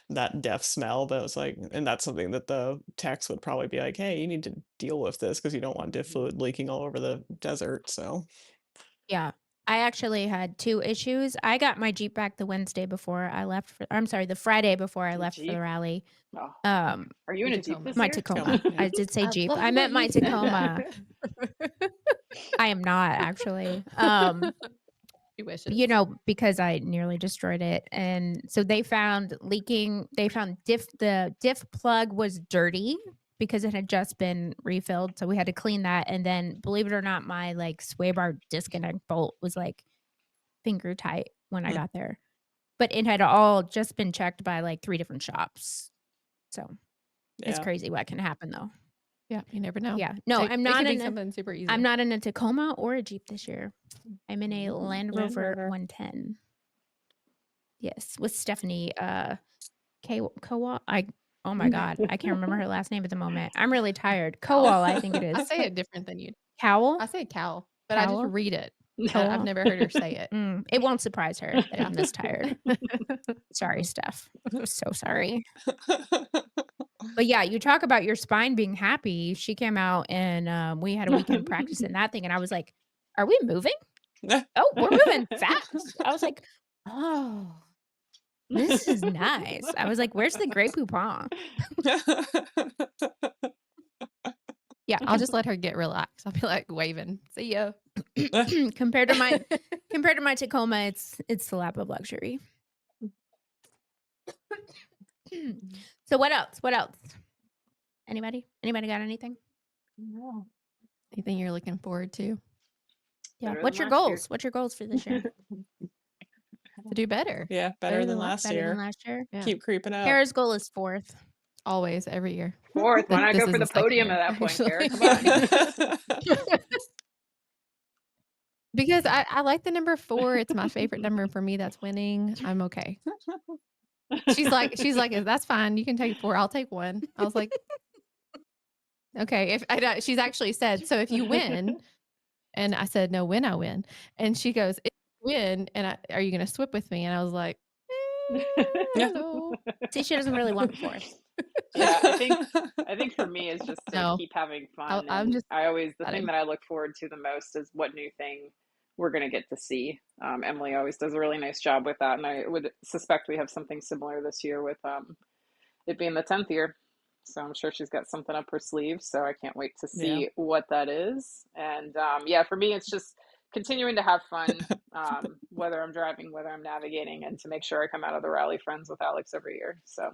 that death smell. But it was like, and that's something that the techs would probably be like, hey, you need to deal with this because you don't want diff fluid leaking all over the desert. So Yeah. I actually had 2 issues. I got my Jeep back the Wednesday before I left the Friday before I left for Jeep? the rally. Oh, Um, are you in Your a Jeep Tacoma. this my year? Tacoma. yeah. I did say I Jeep. love I that meant my you said Tacoma. I am not actually. She wishes. Because I nearly destroyed it. And so they found the diff plug was dirty because it had just been refilled. So we had to clean that. And then believe it or not, my sway bar disconnect bolt was finger tight when I Mm. got there. But it had all just been checked by 3 different shops. So it's Yeah. crazy what can happen though. Yeah, you never know. Yeah. No, It I'm could not be in a something super easy. I'm not in a Tacoma or a Jeep this year. I'm in a Ooh, Land Land Rover Rover. 110. Yes, with Stephanie Kowal. Oh my god, I can't remember her last name at the moment. I'm really tired. Kowal, I think it I is. say it different than you. Cowell? I say cow, but I just Cowell? read it. I've Cowell? never heard her say it. It won't surprise her that Yeah. I'm this tired. Sorry, Steph. I'm so sorry. But yeah, you talk about your spine being happy. She came out and we had a weekend practice in that thing, and I was like, "Are we moving? Oh, we're moving fast." I was like, "Oh, this is nice." I was like, "Where's the Grey Poupon?" Yeah, I'll just let her get relaxed. I'll be like waving. See ya. compared to my Tacoma, it's the lap of luxury. So what else? What else? Anybody got anything? No. Anything you're looking forward to? Yeah. Better What's than your last year. goals? What's your goals for this year? To do better. Yeah, better than last Better than year. last year. Yeah. Keep creeping up. Kara's goal is 4th. Always, every year. 4th. Why not This go is for the second podium year, at that point, Kara? actually. Come on. Because I like the number 4. It's my favorite number for me. That's winning. I'm okay. She's like, that's fine. You can take 4. I'll take 1. I was like, okay. She's actually said, so if you win, and I said, no, when I win, and she goes, if you win, and are you going to swip with me? And I was like, no. See, she doesn't really want 4th. Yeah, I think for me is just to No. keep having fun. I'm And just the excited. thing that I look forward to the most is what new thing we're going to get to see. Emily always does a really nice job with that. And I would suspect we have something similar this year with it being the 10th year. So I'm sure she's got something up her sleeve. So I can't wait to see what that is. And yeah, for me, it's just continuing to have fun, whether I'm driving, whether I'm navigating, and to make sure I come out of the rally friends with Alex every year. So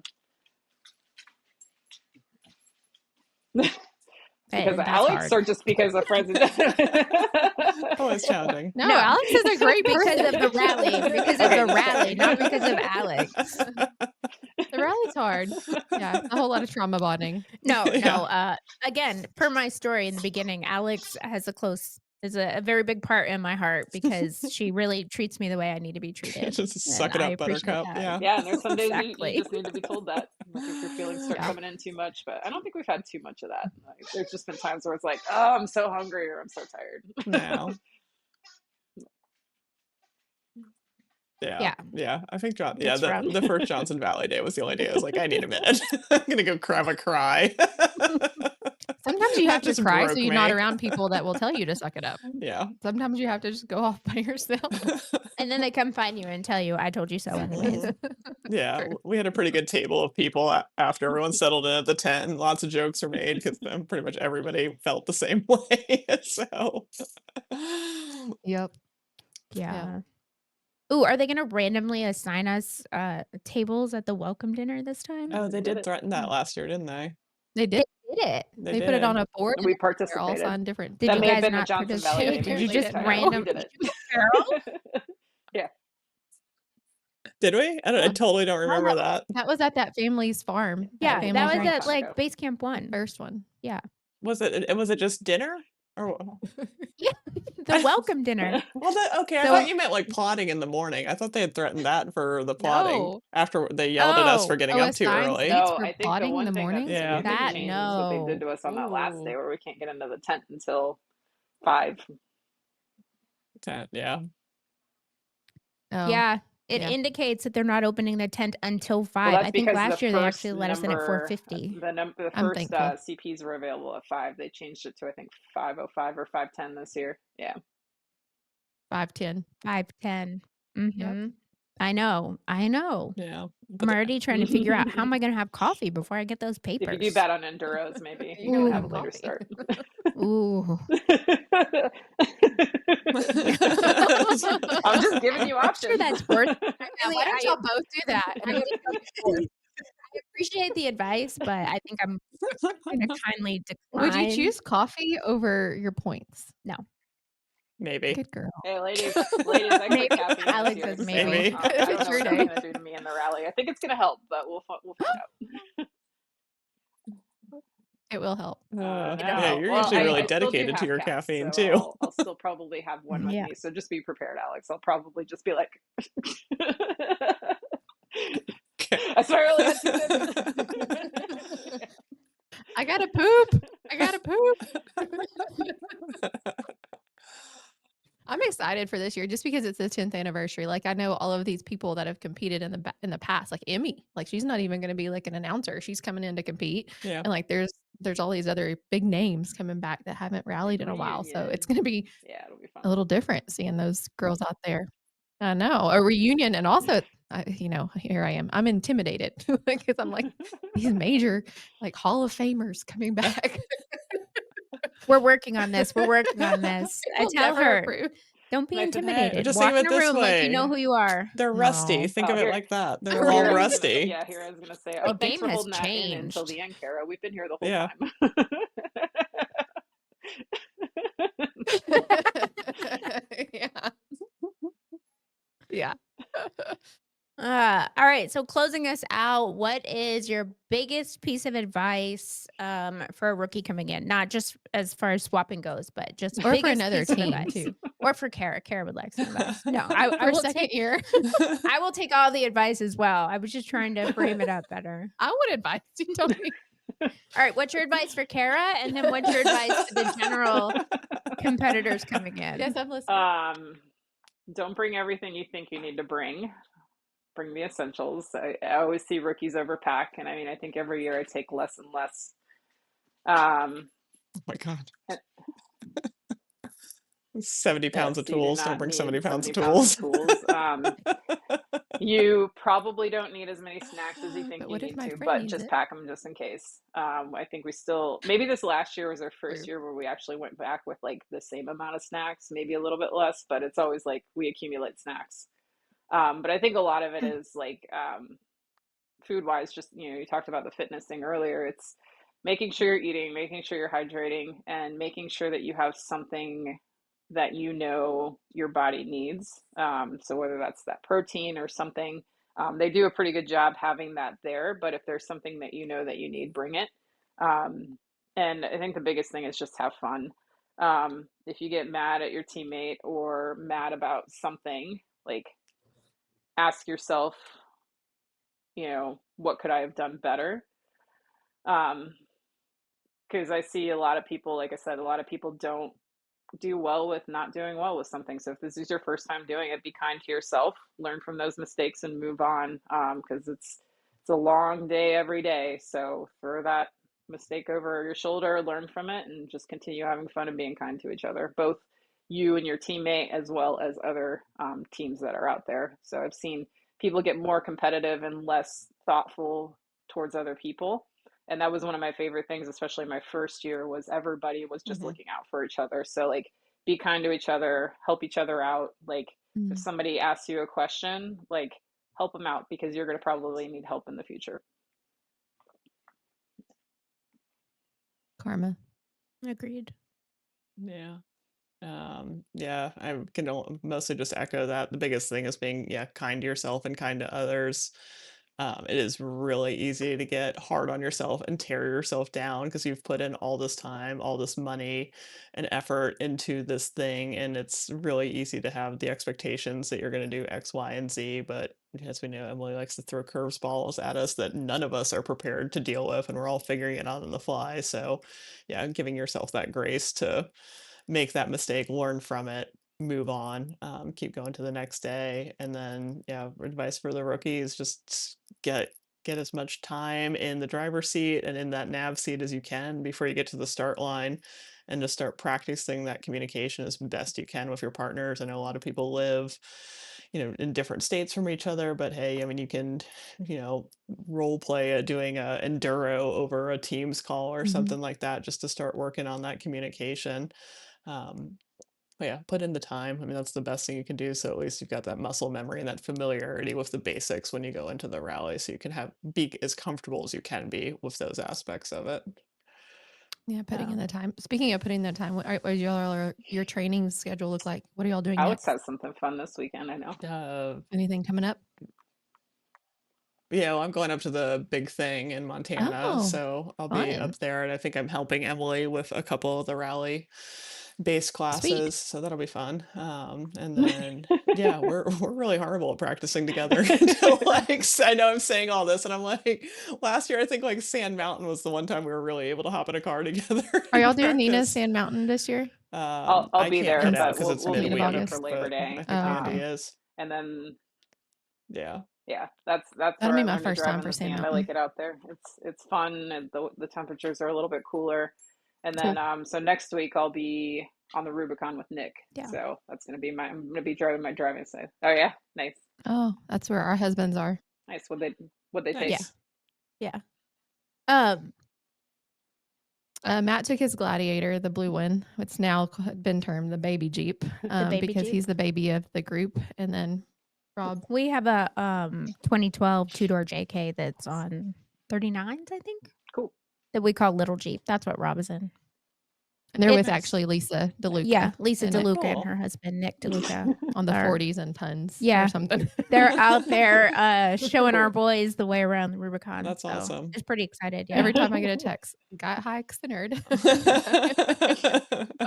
because of That's Alex hard. or just because of friends? Oh, it's challenging. No, No. Alex is a great Because person. of the rally. Because of the rally, not because of Alex. The rally's hard. Yeah, it's a whole lot of trauma bonding. No. Yeah. Again, per my story in the beginning, Alex has the is a very big part in my heart because she really treats me the way I need to be treated. Just And suck it I up, appreciate Buttercup. that. Yeah. Yeah, and there's some days you Exactly. just need to be told that, like if your feelings start Yeah. coming in too much. But I don't think we've had too much of that. Like, there's just been times where it's like, oh, I'm so hungry or I'm so tired. No. Yeah. Yeah. I think It's rough. the first Johnson Valley day was the only day I was like, I need a minute. I'm gonna go have a cry. Sometimes you That have to just cry so broke you're not me. around people that will tell you to suck it up. Yeah. Sometimes you have to just go off by yourself. And then they come find you and tell you, I told you so anyways. Yeah, True. we had a pretty good table of people after everyone settled in at the tent, and lots of jokes were made because pretty much everybody felt the same way. So, Yep. Yeah. Ooh, are they gonna randomly assign us tables at the welcome dinner this time? oh, They they did did it. threaten that last year, didn't they? They They did. did it. They They put it on did. a board And and we they're all participated. signed different. Did That you may have guys been the not Johnson Valley participate? day Did you maybe, just but random we did it. Carol? Yeah. Did we? I Yeah. totally don't Oh, remember that. That was at that family's farm. Yeah, That that family's was ranch. at like ago. base camp The 1. first one. Yeah. Was it just dinner? Or Yeah. The welcome dinner. well, okay. I So- thought you meant like plotting in the morning. I thought they had threatened that for the plotting No. after they yelled at us for Oh. getting Oh, up too assigned early. seats No, for I think the plotting in one the thing morning? that's Yeah. a big That change is what they did no. to us on that last day Ooh. where we can't get into the tent until 5. Yeah. Oh. Yeah. It yeah. indicates that they're not opening the tent until 5. Well, that's I think because last the year they first actually let us in at number, 4:50. the I'm first thankful. CPs were available at 5. They changed it to I think 5:05 or 5:10 this year. Yeah. 5:10. 5:10. Mhm. I know. Yeah. I'm But already trying to figure out how am I gonna have coffee before I get those If you do papers. bet on enduros, maybe you You're can gonna have have a later coffee. start. Ooh. I'm just giving you I'm options. sure that's worth it. Yeah, why don't y'all both do that? I really I appreciate the advice, but I think I'm gonna kindly Would you decline. choose coffee over your points? No. maybe. Good girl. Hey, ladies, I Maybe. quit caffeine Alex this year, says so maybe. I don't know It's what your that's day. going to do to me in the rally. I think it's going to help, but we'll find out. It will help. No. Yeah, you're Well, usually really I still do dedicated to half your caps, caffeine so too. I'll still probably have one with Yeah. me. So just be prepared, Alex. I'll probably just be like, I swear I only had 2 sips. I gotta poop. I gotta poop. I'm excited for this year just because it's the 10th anniversary. Like I know all of these people that have competed in the past, like Emmy. Like she's not even going to be like an announcer. She's coming in to compete. Yeah. And like there's all these other big names coming back that haven't rallied in a while. So it's going to be Yeah, it'll be fun. a little different seeing those girls out there. I know, a reunion, and also, here I am. I'm intimidated because I'm like these major like Hall of Famers coming back. We're working on this. I We'll tell never her, approve. don't be Nice and intimidated. Just Walk think of in it a this room like you know way. who you are. They're rusty. No. Think of it Here- like that. They're Here all I was rusty. Gonna, here I was going to say, The thanks game for has holding that in until changed. the end, Cara. We've been here the whole Yeah. time. Yeah. Yeah. All right. So closing us out, what is your biggest piece of advice for a rookie coming in? Not just as far as swapping goes, but just Or for biggest another piece of team advice. too. Or for Cara. Cara would like some advice. No, I For will second take year. I will take all the advice as well. I was just trying to frame it up better. I would advise you, Tony. All right. What's your advice for Cara? And then what's your advice for the general competitors coming in? Yes, I'm listening. Don't bring everything you think you need to bring. Bring the essentials. I always see rookies overpack, and I mean, I think every year I take less and less. Oh my God. 70 pounds of So you do tools. Don't not bring need 70 pounds of 70 pounds tools. of tools. You probably don't need as many snacks as you think But you what if need my to, friend but needs just it? pack them just in case. I think we still, maybe this last year was our first True. year where we actually went back with like the same amount of snacks, maybe a little bit less, but it's always like we accumulate snacks. But I think a lot of it is like food wise, just, you talked about the fitness thing earlier. It's making sure you're eating, making sure you're hydrating, and making sure that you have something that your body needs. So whether that's that protein or something, they do a pretty good job having that there. But if there's something that you know that you need, bring it. And I think the biggest thing is just have fun. If you get mad at your teammate or mad about something, like ask yourself, what could I have done better? Um, because I see a lot of people, like I said, a lot of people don't do well with not doing well with something. So if this is your first time doing it, be kind to yourself, learn from those mistakes and move on. Because it's a long day every day. So throw that mistake over your shoulder, learn from it, and just continue having fun and being kind to each other, both you and your teammate as well as other teams that are out there. So I've seen people get more competitive and less thoughtful towards other people, and that was one of my favorite things, especially my first year, was everybody was just Hmm. looking out for each other. So like, be kind to each other, help each other out. Like if Mm. somebody asks you a question, like help them out, because you're going to probably need help in the future. Karma. Agreed. Yeah. Yeah, I can mostly just echo that. The biggest thing is being, yeah, kind to yourself and kind to others. It is really easy to get hard on yourself and tear yourself down because you've put in all this time, all this money and effort into this thing, and it's really easy to have the expectations that you're going to do X, Y, and Z. But as we know, Emily likes to throw curveballs at us that none of us are prepared to deal with, and we're all figuring it out on the fly. So, yeah, giving yourself that grace to make that mistake, learn from it, move on, keep going to the next day. And then, yeah, advice for the rookies: just get as much time in the driver's seat and in that nav seat as you can before you get to the start line, and just start practicing that communication as best you can with your partners. I know a lot of people live, in different states from each other, but hey, I mean, you can, role play doing a enduro over a Teams call or Mhm. something like that, just to start working on that communication. um, but yeah, put in the time. I mean, that's the best thing you can do. So at least you've got that muscle memory and that familiarity with the basics when you go into the rally, so you can be as comfortable as you can be with those aspects of it. Yeah, putting in Um, the time. Speaking of putting the time, what your training schedule look like? What are y'all doing Alex next? has something fun this weekend, I know. Anything coming up? Yeah, well, I'm going up to the big thing in Montana, Oh, so I'll be fun. up there, and I think I'm helping Emily with a couple of the rally base Sweet. classes, so that'll be fun. And then yeah, we're really horrible at practicing together. To like, I know I'm saying all this, and I'm like, last year I think like Sand Mountain was the one time we were really able to hop in a car together Are y'all and doing Nina's practice. Sand Mountain this year? I'll I be can't there, head In out but because it's we'll be beginning of together for August? midweek, Labor but I Day. think Oh, Mandy okay. is. And then Yeah. yeah, that's That'll where be I my learned to first drive time in for the Sand sand. I like Mountain. it out there. It's fun, and the temperatures are a little bit cooler. And then Cool. so next week I'll be on the Rubicon with Nick. yeah. So that's gonna be I'm gonna be driving my driving side. Oh yeah, nice, Oh, that's where our husbands are. nice. What they take? Yeah. Nice. Yeah. Um, Matt took his Gladiator, the blue one. It's now been termed the baby Jeep, the baby because Jeep. he's the baby of the group. And then Rob, We have a 2012 two-door JK that's on 39s, I think, Cool. that we call Little Jeep. That's what Rob is in. and they're with It's Nice. actually Lisa yeah, DeLuca Lisa in it DeLuca and Cool. her husband Nick DeLuca on the are 40s and tons or yeah, something. they're out there showing our Cool. boys the way around the Rubicon. That's So awesome. just pretty excited. Yeah. Every time I get a text, got hikes the nerd.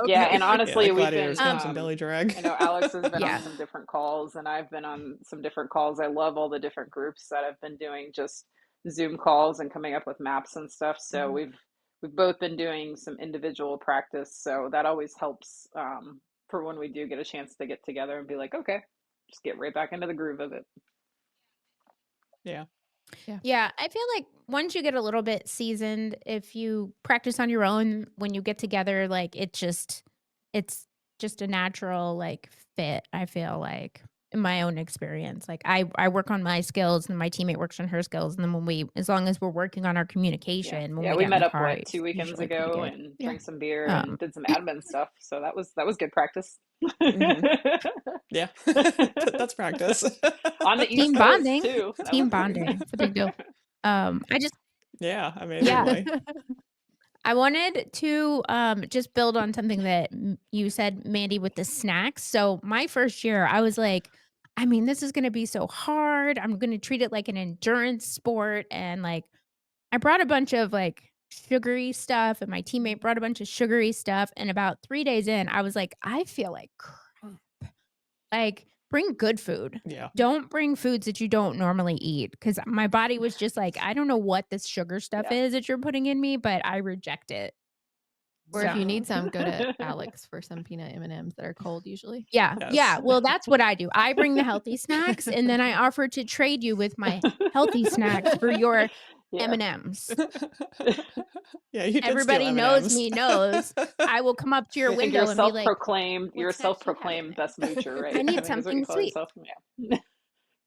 Yeah, and Okay. Yeah, honestly, that we've gladiator's been getting some belly drag. I know Alex has been on Yeah. some different calls, and I've been on some different calls. I love all the different groups that have been doing just Zoom calls and coming up with maps and stuff. So Mhm. we've both been doing some individual practice, so that always helps for when we do get a chance to get together and be like, okay, just get right back into the groove of it. Yeah. Yeah, I feel like once you get a little bit seasoned, if you practice on your own when you get together, like it's just a natural like fit, I feel like in my own experience. Like I work on my skills and my teammate works on her skills. And then when we as long as we're working on our Yeah, communication when yeah, we we get in met the up car, what it's 2 weekends usually pretty ago good. and Yeah. drank some beer Um and did some admin stuff. So that was good practice. Hmm. Yeah. That's practice. On the East team Coast bonding. too. That Team was nice. bonding. It's a big deal. I just Yeah, yeah. amazingly. I wanted to just build on something that you said, Mandy, with the snacks. So my first year, I was like, I mean, this is going to be so hard. I'm going to treat it like an endurance sport, and like I brought a bunch of like sugary stuff, and my teammate brought a bunch of sugary stuff. And about 3 days in, I was like, I feel like crap. Like, bring good food. Yeah. Don't bring foods that you don't normally eat. Cause my body was just like, I don't know what this sugar stuff Yeah. is that you're putting in me, but I reject it. Or if you So need some, go to Alex for some peanut M&Ms that are cold usually. yeah. Yes. Well, that's what I do. I bring the healthy snacks, and then I offer to trade you with my healthy snacks for your Yeah. M&Ms. Yeah, you did steal Everybody knows M&Ms. me, knows I will come up to your I think you're window and be like, you're a "What snacks do you have in self-proclaimed there?" best moocher, right? I I need think is what you something call sweet. yourself. Yeah.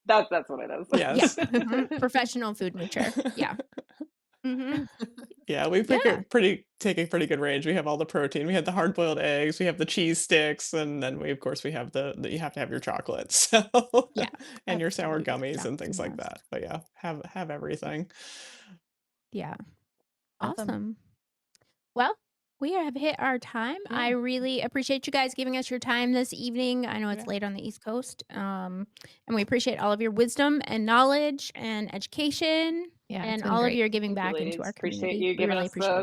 That's what it is. Yeah. Yes. Professional food moocher. Yeah. Mhm. Yeah, we Yeah. take a pretty good range. We have all the protein. We have the hard boiled eggs. We have the cheese sticks, and then of course we have the you have to have your chocolate, so Yeah. and your sour Absolutely. gummies and Chocolate things like M&Ms. that. But yeah, have everything. Yeah. Awesome. Awesome. Well, we have hit our time. I Yeah. really appreciate you guys giving us your time this evening. I know it's Yeah. late on the East Coast. And we appreciate all of your wisdom and knowledge and education Yeah, it's and been all of great. your giving Thank you, back into ladies. our Appreciate community. you We giving really us appreciate the it.